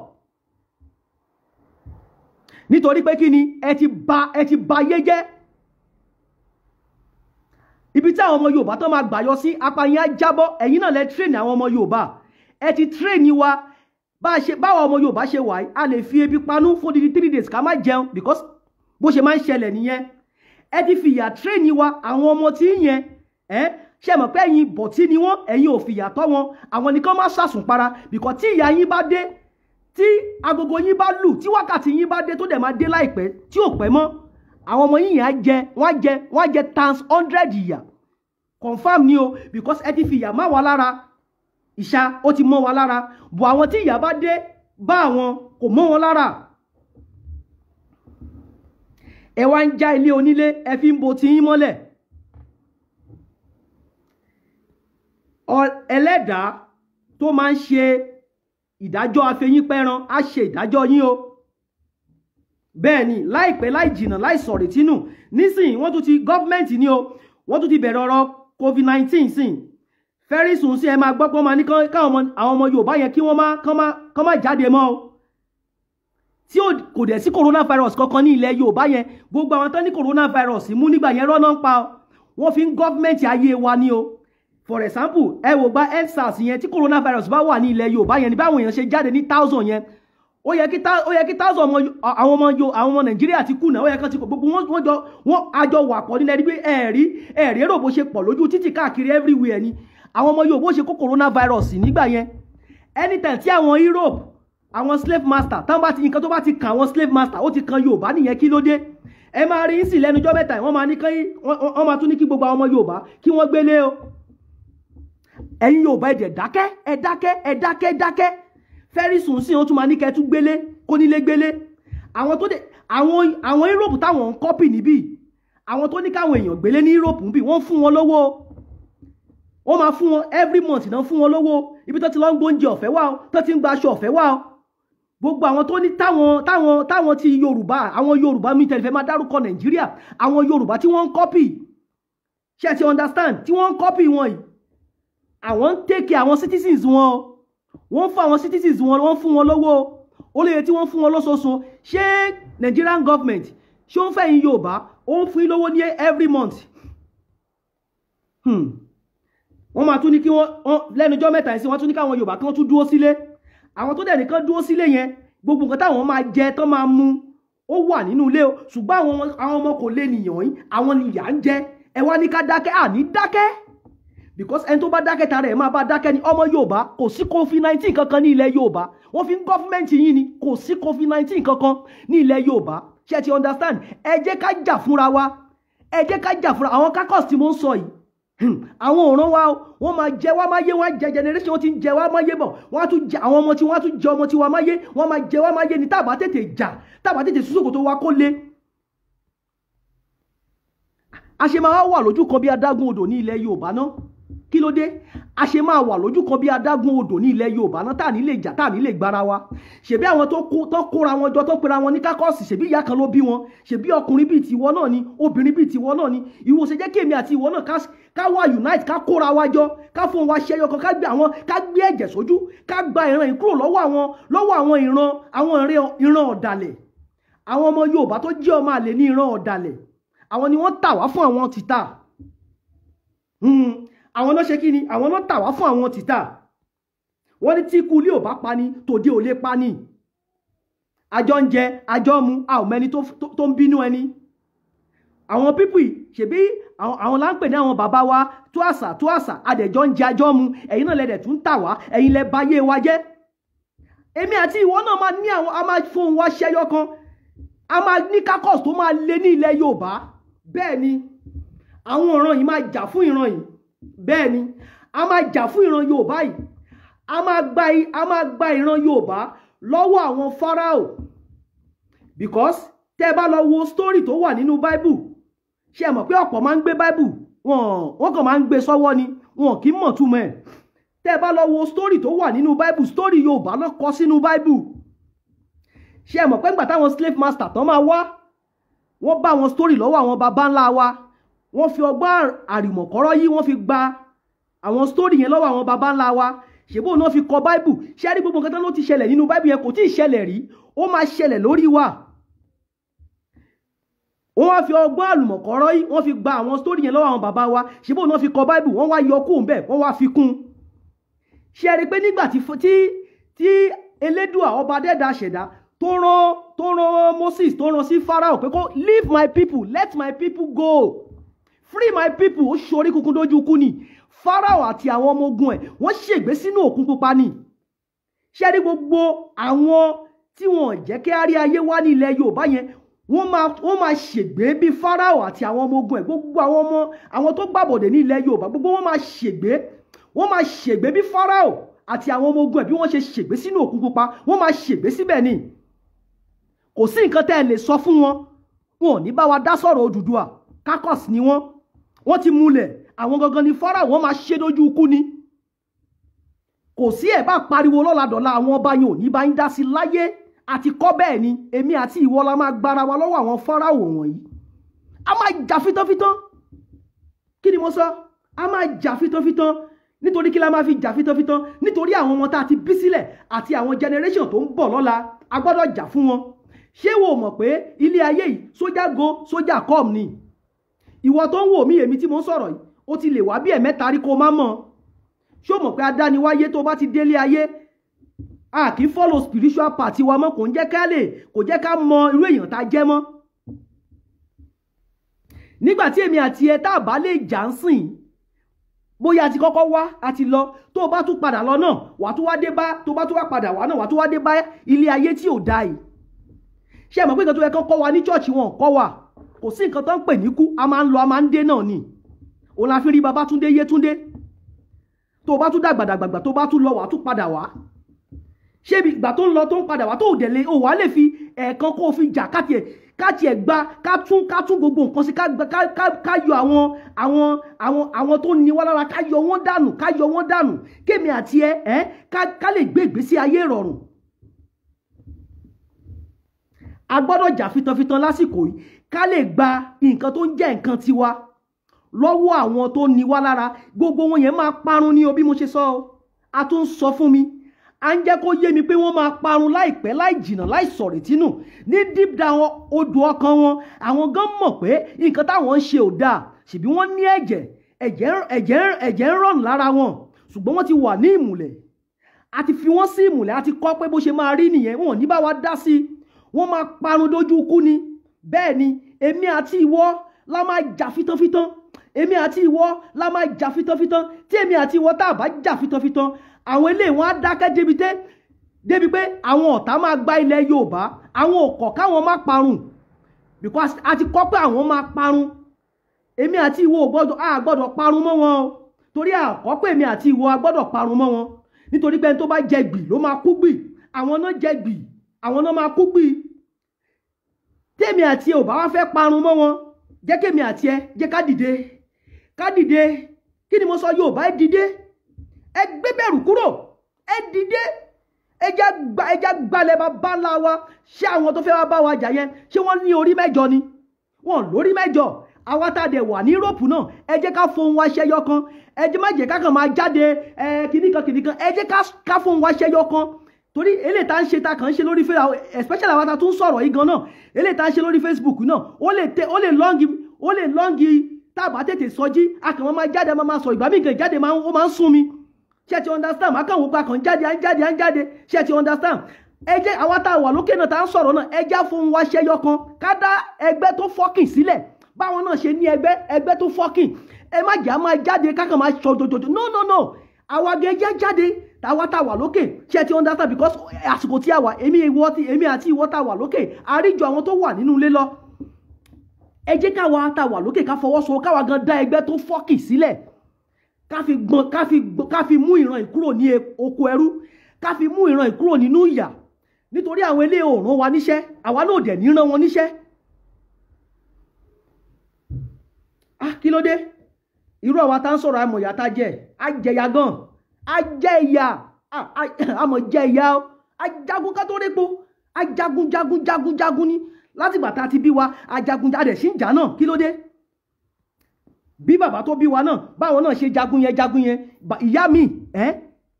Nítorí pé kí ni ẹ ti ba ayé jẹ́. Ibi tí àwọn ọmọ Yorùbá tó máa gbà yọ sí apá yín á jábọ̀. Ẹ̀yin náà lẹ train àwọn ọmọ Yorùbá. Ẹ ti train wa báwa ọmọ Yorùbá ṣe wà yìí, a lè fi ebi panú fún dídí 3 days ká má jẹun because bó ṣe máa ń ṣẹlẹ̀ nìyẹn. Ẹ ti fìyà train wa àwọn ọmọ tí yẹn ṣe mọ̀ pé ẹ̀yin bọ̀tí ni wọ́n, ẹ̀yin ò fìyà tọ́ wọn, àwọn nìkan máa ṣàsùn para because tí ìyà yín bá dé, tí agogo yín bá lù, tí wákàtí yín bá dé tó dẹ̀ máa dé láìpẹ́ tí ò pẹ́ mọ́, àwọn ọmọ yín yẹn wọ́n jẹ times 100 ìyà. Confirm ni o because ẹ ti fìyà má wa lára, ìṣà ó ti mọ́ wa lára, bọ̀ àwọn tí ìyà bá dé bá àwọn kò mọ́ wọn lára. Ẹ wá ń já ilé onílé, ẹ fi ń bo ti yín mọ́lẹ̀. Ẹlẹ́dàá tó máa ń ṣe ìdájọ́ afẹ́yín pẹ́ran á ṣe ìdájọ́ yín o. Bẹ́ẹ̀ ni láìpẹ́ láì jìnnà láì sọ̀rọ̀ tínú nísìnyí wọ́n tún ti gọ́ọ̀mẹ̀ntì ni o, wọ́n tún ti bẹ̀rẹ̀ ọ̀rọ̀ COVID-19 sìn. Fẹ́rí sùn sí ẹ máa gbọ́ pé wọ́n máa ní káwọn ọmọ Yorùbá yẹn kí wọ́n má jáde mọ́ o. Tí kò dẹ̀ sí coronavirus kankan ní ilẹ̀ Yorùbá yẹn, gbogbo àwọn tó ní coronavirus mú nígbà yẹn rọ́nà ń pa o. Wọ́n fi ń gọ́ọ̀mẹ̀ntì ayé wa ni o. For example, ẹ wò gba EndSARS yẹn tí coronavirus bá wà ní ilẹ̀ Yorùbá yẹn ní báwọn èèyàn ṣe jáde ní 1000 yẹn. Ó yẹ kí 1000 àwọn ọmọ Nàìjíríà ti kùnà, ó yẹ kán ti gbogbo wọn àjọ wà pọ̀ nílẹ̀ pé ẹ̀rí èrò bó ṣe pọ̀ lójú títì káàkiri everywhere ni. Àwọn ọmọ Yorùbá ṣe kó coronavirus nígbà yẹn. Anytime tí àwọn Europe, àwọn slave master, tán bá ti nǹkan tó bá ti kàn àwọn slave master, ó ti kan Yorùbá nìyẹn, kí ló dé? Ẹ máa rí sí lẹ́nujọ́ mẹ́ta, wọ́n máa tún ní kí gbogbo àwọn ọmọ Yorùbá kí wọ́n gbélé o. Ẹ̀yin Yorùbá ẹ dákẹ́. Fẹ́rí sùn sí wọn tún máa ní kẹ́ tún gbélé, kó nílé gbélé. Àwọn Europe táwọn ń kọ́pì níbí, àwọn tó ní káwọn èèyàn gbélé ní Europe níbí, wọ́n fún wọn lówó. Wọ́n máa fún wọn every month náà fún wọn lówó. Ibi tó ti lọ ń gbóúnjẹ ọ̀fẹ́ wá o, tó ti ń gba aṣọ ọ̀fẹ́ wá o. Gbogbo àwọn tó ní táwọn ti Yorùbá, àwọn Yorùbá mi tẹ̀lé fẹ́ máa dárúkọ Nàìjíríà, àwọn Yorùbá tí wọ́n ń kọ́pì. Ṣé ẹ ti understand? Tí wọ́n ń kọ́pì wọn yìí. Àwọn ń take àwọn citizens wọn, wọ́n fún àwọn citizens wọn, wọ́n fún wọn lówó, ó lè tí wọ́n fún wọn lóṣooṣù. Ṣé Nigerian government ṣé ó ń fẹ́ yín Yorùbá ó ń fún yín lówó ní every month? Wọ́n máa tún ní kí wọ́n lẹ́nujọ́ mẹ́ta yìí sí wọ́n tún ní káwọn Yorùbá kan tún dúró sílé. Àwọn tó dẹ̀ nìkan dúró sílé yẹn gbogbo nǹkan táwọn máa jẹ tán máa mu ó wà nínú ilé o, ṣùgbọ́n àwọn ọmọ kò lè nìyàn yín, àwọn nìyà ń jẹ. Ẹ wá ní ká dákẹ́, àní dákẹ́. Because ẹni tó bá dákẹ́ tara ẹ̀ máa bá dákẹ́ ni. Ọmọ Yorùbá kò sí COVID-19 kankan ní ilẹ̀ Yorùbá, wọ́n fi ń gọ́fíńmẹ̀ntì yín ni, kò sí COVID-19 kankan ní ilẹ̀ Yorùbá. Ṣé ti understand? Ẹ jẹ́ ká jà fúnra wa, ẹ jẹ́ ká jà fúnra. Àwọn caucus tí mo ń sọ yìí, àwọn òràn wa wọ́n máa jẹ wá máyé, wọ́n jẹ generation, wọ́n ti ń jẹ wá máyé bọ̀, wọ́n á tún jẹ àwọn ọmọ tí wọ́n á tún jẹ ọmọ tí wá máyé, wọ́n máa jẹ wá máyé ni. Tábà tètè jà, tábà tètè súsòkò tó wá kó lé. A ṣe máa wà lójú kan bí adágún odò ní ilẹ̀ Yorùbá náà. kí ló dé a ṣe máa wà lójú kan bí adágún odò ní ilẹ̀ Yorùbá náà tá ní lè jà tá ní lè gbára wa ṣebí àwọn tó kóra wọn jọ tó pera wọn ní kákọ́ọ̀sì ṣebí ìyá kan ló bí wọn ṣebí ọkùnrin bíi tiwọ náà ni obìnrin bíi tiwọ náà ni ìwọ ṣe jẹ́ kí èmi àti ìwọ náà ká wá unite ká kóra wa jọ ká fún wa ṣẹyọ kan ká gbé ẹ̀jẹ̀ sójú ká gba ìran yìí kúrò lọ́wọ́ àwọn ìran ọ̀dàlẹ̀ àwọn ọmọ Yorùbá tó jẹ́ ọmọ àlè ní ìran ọ̀dàlẹ̀ àwọn ni wọ́n tà wá fún àwọn títà àwọn náà ṣe kí ni àwọn náà tà wá fún àwọn títà wọ́n ní tí ikú ilé ò bá pa ni tòde ò lè pa ni àjọ ń jẹ àjọ mu a ò mẹ́ni tó ń bínú ẹni àwọn pípì ṣebí àwọn là ń pè ní àwọn bàbá wa tó àṣà adẹ̀jọ́ ń jẹ àjọ mu ẹ̀yin náà lẹ́dẹ̀ tún tà wá ẹ̀yin lẹ báyé wa jẹ́ èmi àti ìwọ náà máa ní àwọn a máa fún wa ṣẹyọ kan a máa ní kákọ́ọ̀sì tó máa lé ní ilẹ̀ Yorùbá bẹ́ẹ̀ ni àwọn ìran yìí máa jà fún ìran yìí bẹ́ẹ̀ ni a máa jà fún ìran Yorùbá yìí a máa gba ìran Yorùbá lọ́wọ́ àwọn Fáráò because tẹ́ bá lọ wo story tó wà nínú Bible ṣé ẹ mọ̀ pé ọ̀pọ̀ máa ń gbé Bible wọ́n kàn máa ń gbé sọ́wọ́ ni wọn kì í mọ̀ túmọ̀ ẹ̀ tẹ́ bá lọ wo story tó wà nínú Bible story Yorùbá ló kọ sínú Bible ṣé ẹ mọ̀ pé nígbà táwọn slave master tán máa wá wọ́n bá wọn story lọ́wọ́ àwọn baba ńlá wa wọ́n fi ọgbọ́n àrìmọ̀kọ́rọ́ yìí wọ́n fi gba àwọn story yẹn lọ́wọ́ àwọn baba ńlá wa ṣèbó náà fi kọ Bible ṣé rí gbogbo nǹkan tán ló ti ṣẹlẹ̀ nínú Bible yẹn kò tí ì ṣẹlẹ̀ rí ó máa ṣẹlẹ̀ lórí wa wọ́n wá fi ọgbọ́n àlùmọ̀kọ́rọ́ yìí wọ́n fi gba àwọn story yẹn lọ́wọ́ àwọn baba wa ṣèbó náà fi kọ Bible wọ́n wá yọ kúùn bẹ́ẹ̀ wọ́n wá fi kún ṣé rí pé nígbà tí Elédùà ọba dẹ́dà ṣẹ̀dá tó rán Moses tó rán sí Pharaoh pé kó leave my people let my people go free my people ó ṣorí kúkú dójú kú ni Pharaoh àti àwọn ọmọ ogun ẹ̀ wọ́n ṣègbé sínú òkun pupa ni ṣé rí gbogbo àwọn tí wọ́n jẹ́ kí á rí ayé wá ní ilẹ̀ Yorùbá yẹn wọ́n máa ṣègbé bí Pharaoh àti àwọn ọmọ ogun ẹ̀ gbogbo àwọn tó gbàbọ̀dẹ̀ ní ilẹ̀ Yorùbá gbogbo wọ́n máa ṣègbé bí Pharaoh àti àwọn ọmọ ogun ẹ̀ bí wọ́n ṣe ṣègbé sínú òkun pupa wọ́n máa ṣègbé síbẹ̀ ni kò sí nǹkan tẹ́ ẹ lè sọ fún wọn wọn ò ní bá wa dá sọ̀rọ̀ Odùduwà kákọ́s ni wọ́n ti múlẹ̀ àwọn gangan ni Pharaoh wọ́n máa ṣe lójú ikú ni kò sí ẹ̀ bá pariwo lọ́ladọ̀la àwọn ọba yẹn ò ní bá ń dá sí láyé àti kọ́ bẹ́ẹ̀ ni èmi àti ìwọ la máa gbára wa lọ́wọ́ àwọn Pharaoh wọ̀nyí a máa jà fitánfitán kí ni mo sọ a máa jà fitánfitán nítorí kí la máa fi jà fitánfitán nítorí àwọn ọmọ tá a ti bí sílẹ̀ àti àwọn generation tó ń bọ̀ lọ́la a gbọ́dọ̀ jà fún wọn ṣé wo mọ̀ pé ilé ayé yìí sójà go sójà come ni ìwọ tó ń wò mí èmi tí mo ń sọ̀rọ̀ yìí ó ti lè wá bí ẹ̀mẹ́ta rí kó má mọ̀ ṣé o mọ̀ pé adániwáyé tó bá ti délé ayé a kì í follow spiritual party wa mọ́ kò jẹ́ ká mọ irú èèyàn tá a jẹ́ mọ́ nígbà tí èmi àti ẹ tá a bá lè jà ń sìn bóyá a ti kọ́kọ́ wá a ti lọ tó o bá tún padà lọ náà wà tó wá dé bá tó bá tún wá padà wá náà wà tó wá dé bá ilé ayé tí ò dáa yìí ṣé ẹ mọ̀ pé nǹkan tó yẹ kán kọ́ wa ní chọ́ọ̀chì wọn kọ́ wa kò sí nǹkan tó ń pè ní kú a máa ń lọ a máa ń dé náà ni òun la fi rí Babátúndé Yétúndé tó o bá tún dàgbàdàgbà tó bá tún lọ wà tún padà wá ṣé ìgbà tó ń lọ tó ń padà wá tó ò dẹ̀ lé o wà lè fi ẹ̀ẹ̀kan kó o fi jà káti ẹ̀ gba ká tún gbogbo nǹkan sí ká yọ àwọn tó ní wá lára ká yọ wọ́n dànù kémi àti ká lè gbé ìgbésí ayé ìrọ̀rùn a gbọ́dọ̀ jà fitanfitan lásìkò yìí ká lè gba nǹkan tó ń jẹ́ nǹkan tiwa lọ́wọ́ àwọn tó ní wá lára gbogbo wọn yẹn máa parun ní o bí mo ṣe sọ a tún sọ fún mi à ń jẹ́ kó yé mi pé wọ́n máa parun láìpẹ́ láì jìnnà láì sọ̀rètínù ní deep down odò ọkàn wọn àwọn gan mọ̀ pé nǹkan táwọn ń ṣe ò dáa ṣèbí wọ́n ní ẹ̀jẹ̀ ń rọ̀n lára wọn ṣùgbọ́n wọ́n ti wà ní ìmùlẹ̀ a ti fi wọ́n sí ìmùlẹ̀ a ti kọ́ pé bó ṣe máa rí nìyẹn wọn ò ní bá wa dá sí i wọ́n máa parun dójú ikú ni bẹ́ẹ̀ ni èmi àti ìwọ la máa jà fitanfitan èmi àti ìwọ la máa jà fitanfitan tí èmi àti ìwọ tá a bá jà fitanfitan àwọn eléyìí wọn á dákẹ́ débi pé àwọn ọ̀tá máa gba ilẹ̀ Yorùbá àwọn òkọ̀ káwọn má parun because a ti kọ́ pé àwọn máa parun èmi àti ìwọ a gbọ́dọ̀ parun mọ́ wọn o torí àkọ́ pé èmi àti ìwọ a gbọ́dọ̀ parun mọ́ wọn nítorí pé ẹni tó bá jẹ gbì ló máa kú gbì àwọn náà jẹ gbì àwọn náà máa kú gbì tèmi àti ẹ ò bá wá fẹ́ parun mọ́ wọn jẹ́ kémi àti ẹ jẹ́ ká dìde kí ni mo sọ Yorùbá ẹ dìde ẹ gbé bẹ̀rù kúrò ẹ dìde ẹjá gbalẹ̀ bàbá ńlá wa ṣé àwọn tó fẹ́ wá bá wa jà yẹn ṣé wọ́n ní orí mẹ́jọ ni wọ́n lórí mẹ́jọ àwa tá a dẹ̀ wà ní Europe náà ẹ jẹ́ ká fohùn wa ṣẹyọ kan ẹ jẹ́ má jẹ́ ká kàn máa jáde kìnnìkan ẹ jẹ́ ká fohùn wa ṣẹyọ kan torí eléyìí tá ń ṣe ta kàn ń ṣe lórí Facebook especially àwọn tá tún sọ̀rọ̀ yìí gan náà eléyìí tá ń ṣe lórí Facebook náà ó lè lọ́ngì tábà tètè sọjí akàn máa jáde máa sọ ìgbà míì gan jáde ó máa ń sún mi ṣé ti understand máa kàn wò pa kàn jáde à ń jáde ṣé ti understand ẹ jẹ́ àwọn tá a wà lókè náà tá ń sọ̀rọ̀ náà ẹ já fún wa ṣẹyọ kan ká dá ẹgbẹ́ tó fọ́kìn sílẹ̀ báwọn náà ṣe ní ẹgbẹ́ tó fọ́kìn ẹ má jà máa jáde kákan máa sọ jòjòjò no àwa gẹ́gẹ́ jáde táwa tá a wà lókè ṣé ti understand because àsìkò tí a wà èmi àti ìwọ tá a wà lókè àríjọ àwọn tó wà nínú ilé lọ ẹ jẹ́ káwa tá a wà lókè ká fọwọ́sowọ́ káwa gan dá ẹgbẹ́ tó fọ́kìn sílẹ̀ ká fi mú ìran ìkúrò ní oko ẹrú ká fi mú ìran ìkúrò nínú ìyà nítorí àwọn ilé òòrùn wa níṣẹ́ àwa náà dẹ̀ ní rán wọn níṣẹ́ kí ló dé irú àwa tá ń sọ̀rọ̀ àmọ̀ ìyá tá jẹ́ àjẹyà gan àjẹyà àmọ̀ jẹ ìyá ajagun ká tó répo ajagun ni láti bàtà ti bí wa ajagun jáde sí ìjà náà kí ló dé bí bàbá tó bí wa náà báwọn náà ṣe jagun yẹn ìyá mi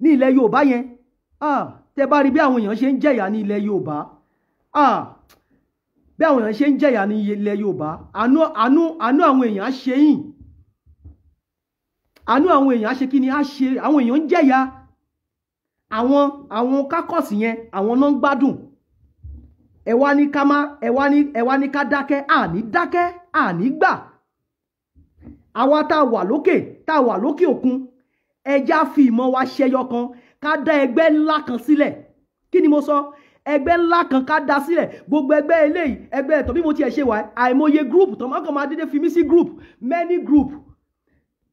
ní ilẹ̀ Yorùbá yẹn tẹ bá rí bí àwọn èèyàn ṣe ń jẹ̀yà ní ilẹ̀ Yorùbá bí àwọn èèyàn ṣe ń jẹ̀yà ní ilẹ̀ Yorùbá àánú àwọn èèyàn ṣe yìn àánú àwọn èèyàn ṣe kí ni àwọn èèyàn ń jẹ̀yà àwọn kákọ̀sì yẹn àwọn náà ń gbádùn ẹ wá ní ká dákẹ́ àní gbà àwa tá a wà lókè òkun ẹjá fi ìmọ̀ wa ṣẹyọ kan ká dá ẹgbẹ́ ńlá kan sílẹ̀ kí ni mo sọ ẹgbẹ́ ńlá kan ká dá sílẹ̀ gbogbo ẹgbẹ́ eléyìí ẹgbẹ́ ẹ̀tọ́ bí mo tiẹ̀ ṣe wà àìmọye group tó máa kàn máa dédé fi mí sí many group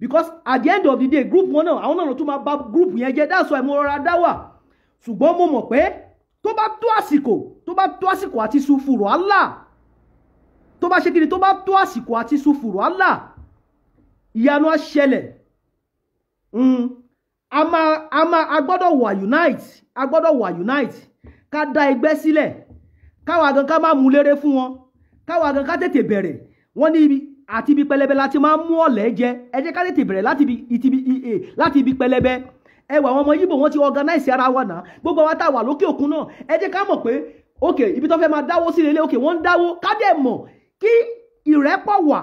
because at the end of the day group wọn náà àwọn náà tún máa bà group yẹn jẹ́ that's why mo rọra dá wà ṣùgbọ́n mo mọ̀ pé tó bá tó àsìkò àti sùfùrù Allah tó bá ṣe kí ni tó bá tó àsìkò àti sùfùrù Allah ìyanu á ṣẹlẹ̀ a gbọ́dọ̀ wà unite ká dá ẹgbẹ́ sílẹ̀ káwa gan ká má mú léré fún wọn káwa gan ká tètè bẹ̀rẹ̀ wọ́n ní àti ibi pẹlẹbẹ láti máa mú ọ̀lẹ́ jẹ ẹ jẹ́ ká tètè bẹ̀rẹ̀ láti ibi pẹlẹbẹ ẹ wà àwọn ọmọ Yíbò wọ́n ti organize ara wa náà gbogbo wa tá wà lókè òkun náà ẹ jẹ́ ká mọ̀ pé ok ibi tó fẹ́ máa dáwó sí lélẹ̀ ok wọ́n ń dáwó ká dẹ̀ mọ̀ kí ìrẹ́pọ̀ wà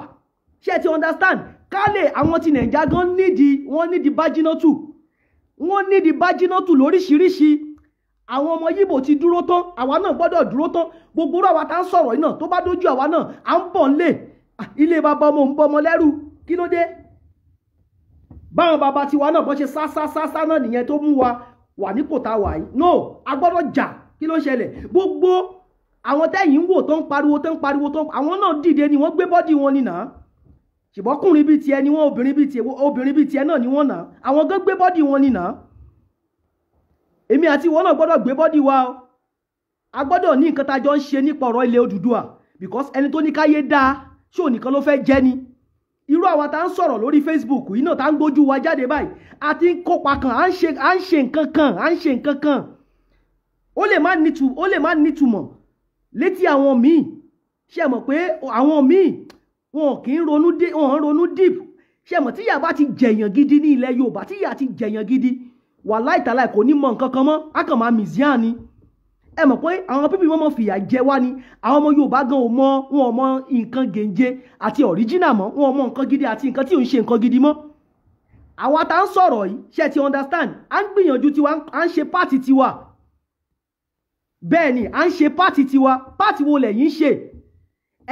ṣé ti understand ká lè àwọn ti Nàìjíríà gan nídìí bájínátù lóríṣiríṣi àwọn ọmọ Yíbò ti dúró tán àwa náà gbọ́dọ̀ dúró tán gbogbo àwa tá ń sọ̀rọ̀ yìí náà tó bá dójú àwa náà à ń bọ̀ nílé ilé bàbá ọmọ ń bọ ọmọ lẹ́rù kí ló dé báwọn bàbá tiwa náà bọ́ ṣe sá náà nìyẹn tó mú wa wà nípò tá a wà yìí no a gbọ́dọ̀ jà kí ló ṣẹlẹ̀ gbogbo àwọn tẹ́yìn ń wò tó ń pariwo àwọn náà dìde ni wọ́n gbé bọ́dì wọn ni náà ṣùgbọ́kùnrin bíi tiẹ̀ ni wọ́n obìnrin bíi tiẹ̀ náà ni wọ́n náà àwọn gan gbé bọ́dì wọn ni náà èmi àti ìwọ náà gbọ́dọ̀ gbé bọ́dì wa o a gbọ́dọ̀ ní nǹkan tá a jọ ń ṣe nípa ọ̀rọ̀ ilẹ̀ Odùduwà because ẹni tó ní káyé dáa ṣó nìkan ló fẹ́ jẹ́ ni irú àwa tá ń sọ̀rọ̀ lórí Facebook yìí náà tá ń gbójú wa jáde báyìí àti ń kópa kan à ń ṣe nǹkan kan ó lè má nítumọ̀ létí àwọn míì ṣe mọ̀ pé àwọn míì wọn kì í ronú deep ṣe mọ̀ tíyà bá ti jẹ̀yàn gidi ní ilẹ̀ Yorùbá tíyà ti jẹ̀yàn gidi wàláì tàláì kò ní mọ nǹkan kan mọ́ á kàn máa mìsíà ni ẹ mọ̀ pé àwọn pípì wọn mọ̀ fìyà jẹ wá ni àwọn ọmọ Yorùbá gan wọn ò mọ nǹkan gèǹje àti ọ̀ríjìnà mọ́ wọn ò mọ nǹkan gidi àti nǹkan tí ò ń ṣe nǹkan gidi mọ́ àwa tá ń sọ̀rọ̀ yìí ṣe ti understand à ń gbìyànjú tiwa à ń ṣe pàtì tiwa bẹ́ẹ̀ ni à ń ṣe pàtì tiwa pàtì wo lẹ̀yin ṣe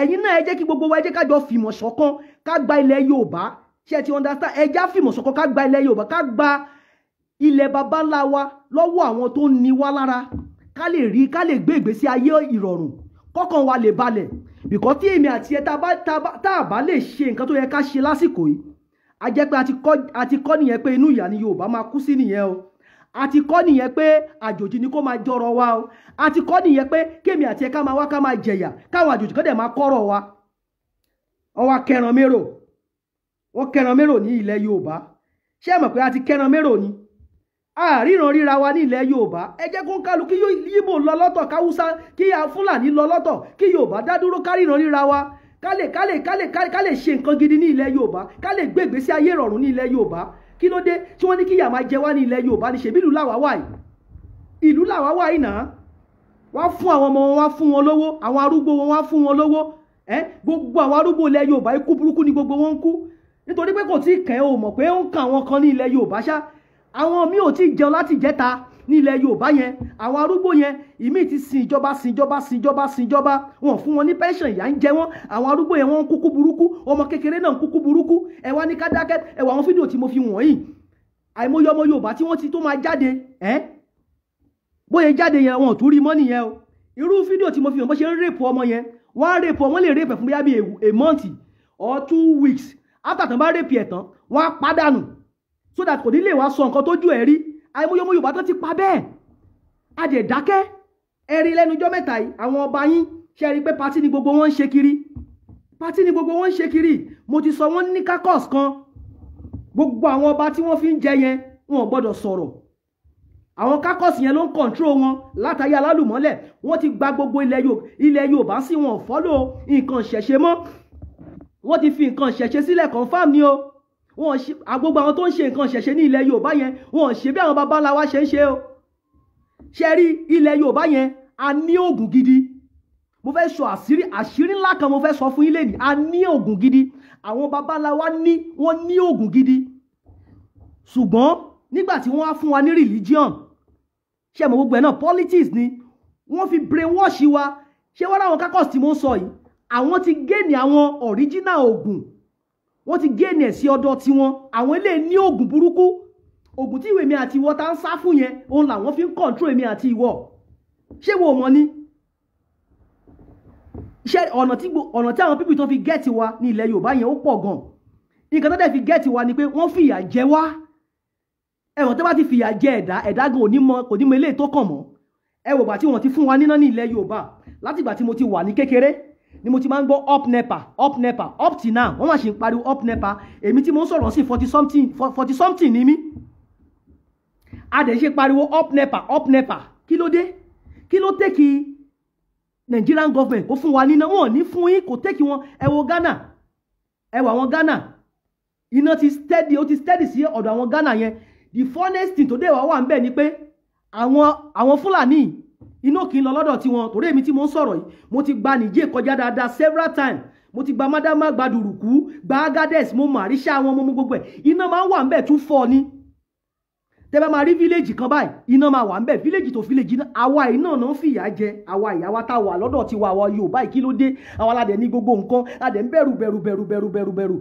ẹ̀yin náà ẹ jẹ́ kí gbogbo wa ẹ jẹ́ ká jọ fìmọ̀ ṣọ̀kan ká gba ilẹ̀ Yorùbá ṣe ti understand ẹ já fìmọ̀ ṣọ̀kan ká gba ilẹ̀ Yorùbá ká gba ilẹ̀ baba ńlá wa lọ́wọ́ àwọn tó ní wá lára ká lè gbé ìgbésí ayé ìrọ̀rùn kọ́kàn wa lè balẹ̀ bìkọ́ tí èmi àti ẹ tá a bá lè ṣe nǹkan tó yẹ ká ṣe lásìkò yìí a jẹ́ pé a ti kọ́ nìyẹn pé inú ìyà ni Yorùbá máa kú sí nìyẹn o a ti kọ́ nìyẹn pé àjòjì ni kó máa jọrọ wa o a ti kọ́ nìyẹn pé kémi àti ẹ ká máa jẹ̀yà káwọn àjòjì kọ́ dẹ̀ máa kọ́rọ̀ wa wọ́n wá kẹran mérò ní ilẹ̀ Yorùbá ṣé ẹ mọ̀ pé a ti kẹ́ran mérò ni àríran ríra wa ní ilẹ̀ Yorùbá ẹ jẹ́ kó ń kálukú kí Yíbò lọ lọ́tọ̀ káwúsá kí Fúlàní lọ lọ́tọ̀ kí Yorùbá dá dúró káríran ríra wa ká lè ṣe nǹkan gidi ní ilẹ̀ Yorùbá ká lè gbé ìgbésí ayé ìrọ̀rùn ní ilẹ̀ Yorùbá kí ló dé tí wọ́n ní kí ìyà máa jẹ wá ní ilẹ̀ Yorùbá ní ṣèbí ìlú làwa wà yìí ìlú làwa wà yìí náà wọ́n fún àwọn ọmọ wọn wá fún wọn lówó àwọn arúgbó wọn wá fún wọn lówó gbogbo àwọn arúgbó ilẹ̀ Yorùbá ikú burúkú ni gbogbo wọn ń kú nítorí pé kò tí ì kẹ́ ò mọ̀ pé ó ń kan àwọn kan ní ilẹ̀ Yorùbá ṣá àwọn míì ò tí ì jẹun láti jẹta ní ilẹ̀ Yorùbá yẹn àwọn arúgbó yẹn ìmíì ti sin ìjọba wọn fún wọn ní pension ìyà ń jẹ wọn àwọn arúgbó yẹn wọn ń kúkú burúkú ọmọ kékeré náà ń kúkú burúkú ẹ wá ní ká dákẹ́ ẹ wà àwọn fídíò tí mo fi wọ̀nyí àìmọye ọmọ Yorùbá tí wọ́n ti tó máa jáde bóyá jáde yẹn wọn ò tún rí mọ́ nìyẹn o irú fídíò tí mo fi hàn bó ṣe ń rèpù ọmọ yẹn wọ́n á rèpù wọ́n lè rèpù fún bíi a month or 2 weeks after tán bá rèpù ẹ̀ tán wọ́n á pàdánù so that kò ní lè wá sọ nǹkan tójú ẹ̀ rí àìmọye ọmọ Yorùbá tó ti pa bẹ́ẹ̀ adẹ̀ dákẹ́ ẹ rí lẹ́nu ọjọ́ mẹ́ta yìí àwọn ọba yín ṣe rí pé pátí ni gbogbo wọn ń ṣe kiri mo ti sọ wọ́n ní kákọ́s kan gbogbo àwọn ọba tí wọ́n fi ń jẹ yẹn wọn ò gbọ́dọ̀ sọ̀rọ̀ àwọn kákọ́s yẹn ló ń kọ̀ǹtró wọn látàrí alálùmọ́lẹ̀ wọ́n ti gba gbogbo ilẹ̀ Yorùbá sí wọn fọ́lò nǹkan ṣẹ̀ṣe mọ́ wọ́n ti fi nǹkan ṣẹ̀ṣe sílẹ̀ confam ni o gbogbo àwọn tó ń ṣe nǹkan ṣẹ̀ṣe ní ilẹ̀ Yorùbá yẹn wọn ò ṣe bí àwọn baba ńlá wa ṣe ń ṣe o ṣe rí ilẹ̀ Yorùbá yẹn a ní oògùn gidi mo fẹ́ sọ àṣírí ńlá kan mo fẹ́ sọ fún yín lẹ́yìn a ní oògùn gidi àwọn baba ńlá wa wọ́n ní oògùn gidi ṣùgbọ́n nígbà tí wọ́n wá fún wa ní religion ṣe mọ̀ gbogbo ẹ̀ náà politics ni wọ́n fi brainwash wa ṣé wọ́n láwọn kákọ́s tí mo ń sọ yìí àwọn ti géènì àwọn original oògùn wọ́n ti géènì ẹ̀ sí ọ̀dọ̀ tiwọn àwọn ilé ní oògùn burúkú oògùn tí ìwé mi àti ìwọ tá ń sá fún yẹn òun làwọn fi ń control èmi àti ìwọ ṣé wo mọ̀ ni ṣé ọ̀nà tí àwọn pípì tó fi gẹ́ẹ̀tì wa ní ilẹ̀ Yorùbá yẹn ó pọ̀ gan nǹkan tó dẹ̀ fi gẹ́ẹ̀tì wa ni pé wọ́n fìyà jẹ wá ẹ̀wọ̀n tó bá ti fìyà jẹ ẹ̀dá gan kò ní mọ eléyìí tó kàn mọ́ ẹ̀wọ̀n ìgbà tí wọ́n ti fún wa níná ní ilẹ̀ Yorùbá láti ìgbà tí mo ti wà ní kékeré ni mo ti máa ń gbọ́ up nepa up till now wọ́n máa ṣe ń pariwo up nepa èmi tí mo ń sọ̀rọ̀ sí 40 something ni mí a dẹ̀ ṣe pariwo up nepa kí ló dé kí ló tẹ́kì Nigerian government kó fún wa níná wọn ní fún yín kò tẹ́kì wọn ẹ wo Ghana ẹ wo àwọn Ghana iná ti steady sí ọ̀dọ̀ àwọn Ghana yẹn the funnest thing tó dé wà ń bẹ̀ ni pé àwọn Fúlàní iná kì í lọ lọ́dọ̀ tiwọn torí èmi tí mo ń sọ̀rọ̀ yìí mo ti gba Niger kọjá dáadáa several times mo ti gba Madama gba Duruku gba Agades mo mọ àríṣà wọn mo gbogbo ẹ̀ iná máa ń wà ń bẹ̀ tún fọ́ ni tẹ́ bá máa rí village kan báyìí iná máa wà ń bẹ̀ village tó village náà àwa iná náà ń fìyà jẹ àwa ìyàwó tá wà lọ́dọ̀ tiwa àwa Yorùbá kí ló dé àwa aládẹ ní gbogbo nǹkan adẹ ń bẹ̀rù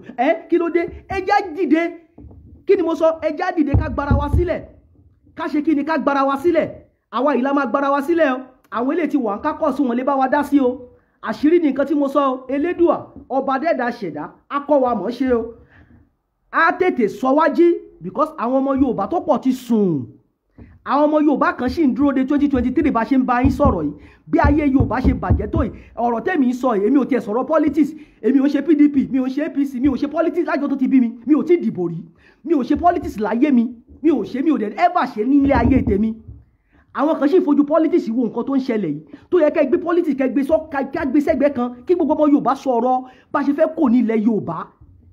kí ló dé ẹjá dìde kí ni mo sọ ẹjá dìde ká gbára wa sílẹ̀ ká ṣe kí ni ká gbára wa sílẹ̀ àwa ìlà máa gbára wa sílẹ̀ o àwọn ilé tí wà ń kákọ̀ sí wọn lè bá wa dá sí o àṣírí ni nǹkan tí mo sọ o Elédùà ọba dẹ́ẹ̀dá ṣẹ̀dá akọ́ wa mọ̀ ṣe o á tètè sọ wá jí because àwọn ọmọ Yorùbá tó pọ̀ ti sùn àwọn ọmọ Yorùbá kan sì ń dúró de 2023 bá ṣe ń bá yín sọ̀rọ̀ yìí bí ayé Yorùbá ṣe bàjẹ́ tó yìí ọ̀rọ̀ tẹ́mi ń sọ yìí èmi ò tiẹ̀ sọ̀rọ̀ politics èmi ò ṣe PDP mi ò ṣe APC mi ò ṣe politics lájọ tó ti bí mi ò tí dìbò rí mi ò ṣe politics láyé mi mi ò dẹ̀ ever ṣe ní ilé ayé tèmi àwọn kan sì fojú politics wo nǹkan tó ń ṣẹlẹ̀ yìí tó yẹ kẹ́ gbé politics kẹ́ gbé sẹ́gbẹ́ kan kí gbogbo ọmọ Yorùbá sọ̀rọ̀ bá ṣe fẹ́ kò ní ilẹ̀ Yorùbá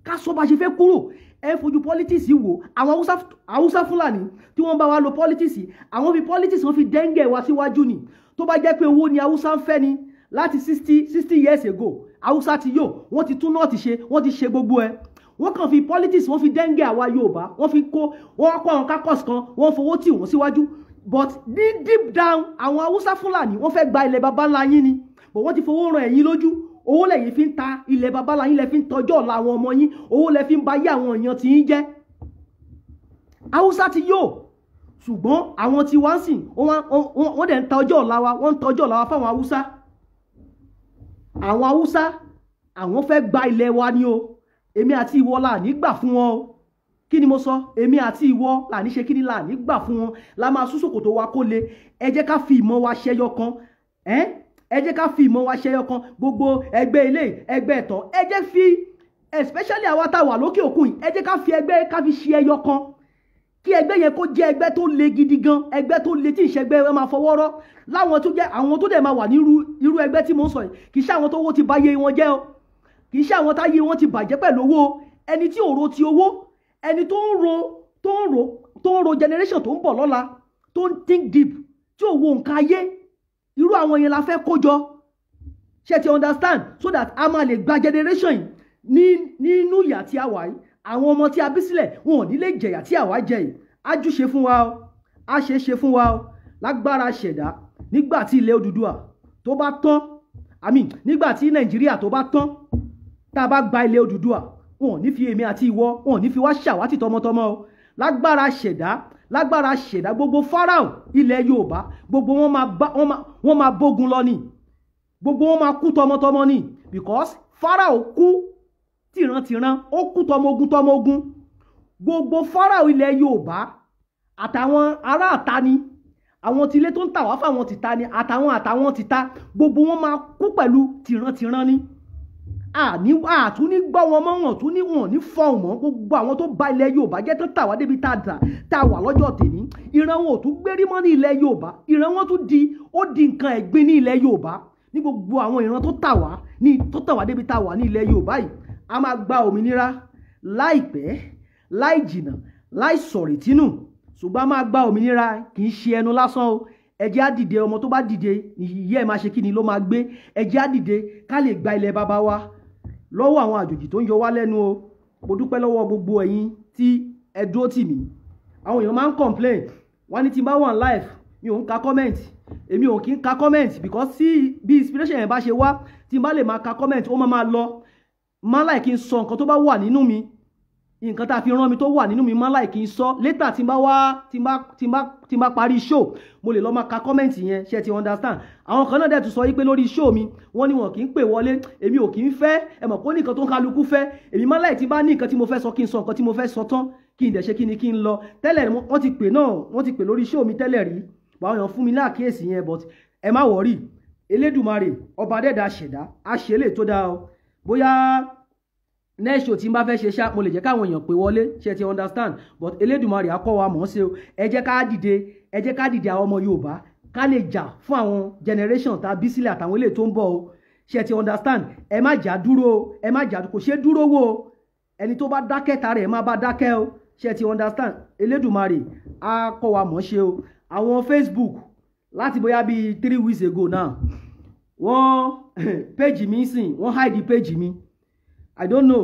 ká sọ bá ṣe fẹ́ kúrò ẹ fojú politics wò àwọn Haúsá Fúlàní tí wọ́n bá wa lo politics àwọn fi politics wọ́n fi dẹ́ngẹ̀ wá síwájú ni tó bá jẹ́ pé owó ni Haúsá ń fẹ́ ni láti 60 years ago Haúsá ti yó wọ́n ti tún náà ti ṣe wọ́n ti ṣe gbogbo ẹ̀ wọ́n kàn fi politics wọ́n fi dẹ́ngẹ̀ àwa Yorùbá wọ́n kó àwọn kákọ́s kan wọ́n fowó tì wọ́n síwájú but deep down àwọn Haúsá Fúlàní wọ́n fẹ́ gba ilẹ̀ baba ńlá yín ni but wọ́n ti fowó ran ẹ̀yin lójú owó lẹ́yìn fi ń ta ilẹ̀ baba ńlá yín lẹ́ fi ń tọjọ́ ọ̀la àwọn ọmọ yín owó lẹ́ fi ń ba yé àwọn èèyàn tí yín jẹ́ Haúsá ti yó ṣùgbọ́n àwọn tí wá ń sìn wọ́n dẹ̀ ń ta ọjọ́ ọ̀la wa wọ́n ń tọjọ́ ọ̀la wa fáwọn Haúsá àwọn Haúsá àwọn fẹ́ gba ilẹ̀ wa ni o èmi àti ìwọ là ní gbà fún wọn o kí ni mo sọ èmi àti ìwọ là ní ṣe kí ni là ní gbà fún wọn la máa sún ṣòkòtò wa kó le ẹ jẹ́ ká fi ìmọ̀ wa ṣẹyọ kan ẹ jẹ́ ká fi ìmọ̀ wa ṣẹyọ kan gbogbo ẹgbẹ́ ilé ẹgbẹ́ ẹ̀tọ́ ẹ especially àwa tá wà lókè òkun yìí ẹ jẹ́ ká fi ẹgbẹ́ ká fi ṣe ẹyọ kan kí ẹgbẹ́ yẹn kó jẹ́ ẹgbẹ́ tó le gidi gan ẹgbẹ́ tó le tí ìṣẹ́gbẹ́ ẹ máa fọwọ́rọ́ láwọn tó jẹ́ àwọn tó dẹ̀ máa wà ní irú ẹgbẹ́ tí mo ń sọ yìí kì í ṣe àwọn tó owó ti bà yé wọn jẹ́ o kì í ṣe àwọn táyé wọn ti bàjẹ́ pẹ̀lú owó ẹni tí ò ro ti owó ẹni tó ń ro generation tó ń bọ̀ lọ́la tó ń think deep tí ò wo nǹkan ayé irú àwọn yẹn la fẹ́ kó jọ ṣe ti understand so that a máa lè gba generation yìí nínú ìyà tí a wà yìí àwọn ọmọ tí a bí sílẹ̀ wọn ò ní lè jẹ̀yà tí àwa jẹ yìí ájú ṣe fún wa o á ṣe fún wa o lágbára ṣẹ̀dá nígbà tí ilẹ̀ Odùduwà tó bá tán nígbà tí Nàìjíríà tó bá tán tá a bá gba ilẹ̀ Odùduwà wọn ò ní fi èmi àti ìwọ wọn ò ní fi wá ṣàwátì tọmọtọmọ o lágbára ṣẹ̀dá gbogbo Fáráò ilẹ̀ Yorùbá gbogbo wọn máa bógun lọ ni gbogbo wọn máa kú tọmọtọmọ ni because Fáráò kú tìrantìran ó kú tọmọ ogun gbogbo Fáráò ilẹ̀ Yorùbá àtàwọn ará àta ni àwọn tilé tó ń tà wá fáwọn tìta ni àtàwọn tìta gbogbo wọn máa kú pẹ̀lú tìrantìran ni àtún ní gbọ́ wọn mọ́ wọn tún ní wọn ní fọ́ọ̀mù mọ́ gbogbo àwọn tó bà ilẹ̀ Yorùbá jẹ́ tó tà wá débi tá a wà lọ́jọ́ tèmi ìran wọn ò tún gbérí mọ́ ní ilẹ̀ Yorùbá ìran wọn tún di nǹkan ẹ̀gbin ní ilẹ̀ Yorùbá ní gbogbo àwọn ìran tó tà wá débi tá a wà ní ilẹ̀ Yorùbá yìí a máa gba òmìnira láìpẹ́ láì jìnnà láì sọ̀rì tínú ṣùgbọ́n a máa gba òmìnira kì í ṣe ẹnu lásán o ẹ jẹ́ á dìde ọmọ tó bá dìde ìyẹ́ ẹ̀ máa ṣe kí ni ló máa gbé ẹ jẹ́ á dìde ká lè gba ilẹ̀ bàbá wa lọ́wọ́ àwọn àjòjì tó ń yọ wá lẹ́nu o mo dúpẹ́ lọ́wọ́ gbogbo ẹ̀yin tí ẹ dúró tì mí àwọn èèyàn máa ń complain wọ́n ní tí n bá wà live mi ò ń ka comment èmi ò kí ń ka comment because bí inspiration yẹn bá ṣe wá tí n bá lè máa ka comment ó máa lọ máa láì kí n sọ nǹkan tó bá wà nínú mi nǹkan tá a fi rán mi tó wà nínú mi máa láì kí n sọ later tí n bá parí show mo lè lọ máa ka comment yẹn ṣe ti understand àwọn kan náà dẹ̀ tún sọ wípé lórí show mi wọ́n ní wọn kì í pè wọlé èmi ò kì í fẹ́ ẹ mọ̀ pé ó ní nǹkan tó ń kálukú fẹ́ èmi máa láì tí bá ní nǹkan tí mo fẹ́ sọ kí n sọ nǹkan tí mo fẹ́ sọ tán kí n dẹ̀ ṣe kí ni kí n lọ tẹ́lẹ̀ wọ́n ti pè lórí show mi tẹ́lẹ̀ rí báwọn èèyàn fún mi láàkíyèsí yẹn but ẹ má wọ̀rí Elédùmarè ọba dẹ́dà ṣẹ̀dá á ṣe lè tó dáa o bóyá next show tí n bá fẹ́ ṣe ṣá mo lè jẹ́ káwọn èèyàn pè wọlé ṣe ti understand but Elédùmarè á kọ́ wa mọ̀ ọ́ ṣe o ẹ jẹ́ ká dìde àwọn ọmọ Yorùbá ká lè jà fún àwọn generation tá a bí sílẹ̀ àtàwọn eléyìí tó ń bọ̀ o ṣe ti understand ẹ má jà dúró o ẹ má jà kò ṣe dúró wò o ẹni tó bá dákẹ́ tara ẹ̀ má bá dákẹ́ o ṣe ti understand Elédùmarè á kọ́ wa mọ̀ ọ́ ṣe o àwọn Facebook láti bóyá bíi 3 weeks ago now wọ́n page mi sìn wọ́n hide page mi I don't know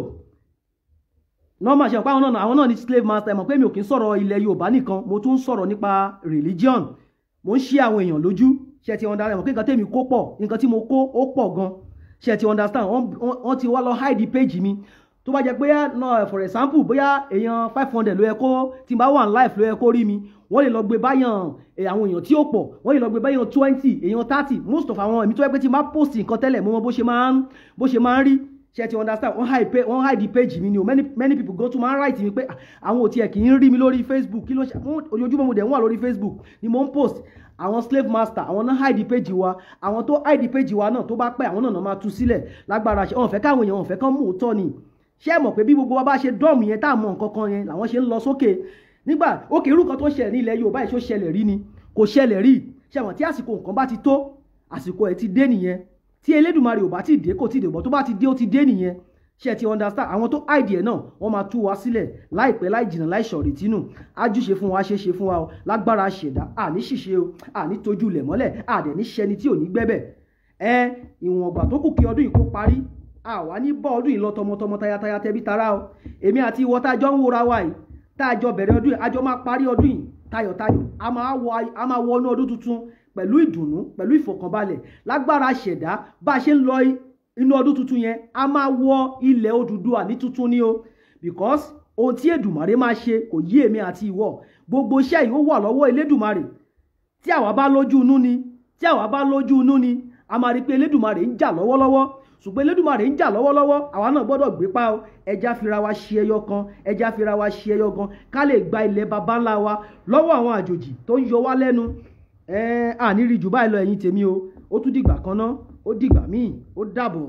normal ṣe pa àwọn náà ní slave master mọ̀ pé mi ò kí ń sọ̀rọ̀ ilẹ̀ Yorùbá nìkan mo tún ń sọ̀rọ̀ nípa religion mo ń ṣí àwọn èèyàn lójú ṣe ti understand mọ̀ pé nǹkan tèmi kó pọ̀ nǹkan tí mo kó ó pọ̀ gan ṣe ti understand wọ́n ti wá lọ hide page mi tó bá jẹ́ pé for example bóyá èèyàn 500 ló yẹ kó tí n bá wà live ló yẹ kó rí mi wọ́n lè lọ gbé báyàn àwọn èèyàn tí ó pọ̀ wọ́n lè lọ gbé báyàn 20 èèyàn 30 most of àwọn èmi tó yẹ pé tí n bá post nǹkan tẹ́lẹ̀ mo mọ bó ṣe máa ń rí ṣe ti understand wọ́n hide page mi ni o many people go to máa ń write mi pé àwọn ò tiẹ̀ kì í rí mi lórí Facebook kí ló ṣe ojoojúmọ́ mo dẹ̀ ń wà lórí Facebook ni mo ń post àwọn slave master àwọn náà hide page wa àwọn tó hide page wa náà tó bá pẹ́ àwọn náà máa tú sílẹ̀ lágbára ṣe wọ́n fẹ́ káwọn èèyàn wọ́n fẹ́ kán mú òótọ́ ni ṣé ẹ mọ̀ pé bí gbogbo wa bá ṣe dọ́ọ̀mù yẹn tá a mọ̀ nǹkan kan yẹn làwọn ṣe ń lọ sókè nígbà òkè irú kan tó ṣẹlẹ̀ ní ilẹ̀ Yorùbá yìí ṣó ṣẹlẹ̀ rí ni kò ṣẹlẹ̀ rí ṣé mọ̀ tí àsìkò nǹkan bá ti tó àsìkò ẹ̀ ti dé nìyẹn tí Elédùmarè ò bá ti dé kò ti dé bọ̀ tó bá ti dé ó ti dé nìyẹn ṣé ti understand àwọn tó hide ẹ̀ náà wọ́n máa tú wa sílẹ̀ láìpẹ́ láì jìnnà láì ṣọ̀rì tínú ájúṣe fún wa ṣe fún wa o lágbára ṣẹ̀dá àní ṣìṣe o àní tójú lẹ̀ mọ́lẹ̀ àdẹ̀ ní ṣẹni tí ò ní gbẹ́bẹ̀ ìwọ̀n ọgbà tó kù kí ọdún yìí kó parí àwa ní bọ́ ọdún yìí lọ tọmọtọmọ tayataya tẹbí tara o èmi àti ìwọ tájọ ń wòra wa yìí tájọ bẹ̀rẹ̀ ọdún yìí àjọ máa parí ọdún yìí tayọ̀tayọ̀ a máa wọnú ọdún tuntun pẹ̀lú ìdùnnú pẹ̀lú ìfọ̀kànbalẹ̀ lágbára ṣẹ̀dá bá a ṣe ń lọ inú ọdún tuntun yẹn a máa wọ ilẹ̀ Odùduwà ní tuntun ni o because ohun tí Èdùmàrè máa ṣe kò yí èmi àti ìwọ gbogbo iṣẹ́ yìí ó wà lọ́wọ́ Elédùmarè tí àwa bá lójú inú ni a máa rí pé Elédùmarè ń jà lọ́wọ́lọ́wọ́ ṣùgbọ́n Elédùmarè ń jà lọ́wọ́lọ́wọ́ àwa náà gbọ́dọ̀ gbé pa o ẹja fira wa ṣe ẹyọ kan ká lè gba ilẹ̀ baba ńlá wa lọ́wọ́ àwọn àjòjì tó ń yọ wá lẹ́nu àní rí jù báyìí lọ ẹ̀yin tèmi o ó tún dìgbà kan náà ó dìgbà míì ó dàbọ̀.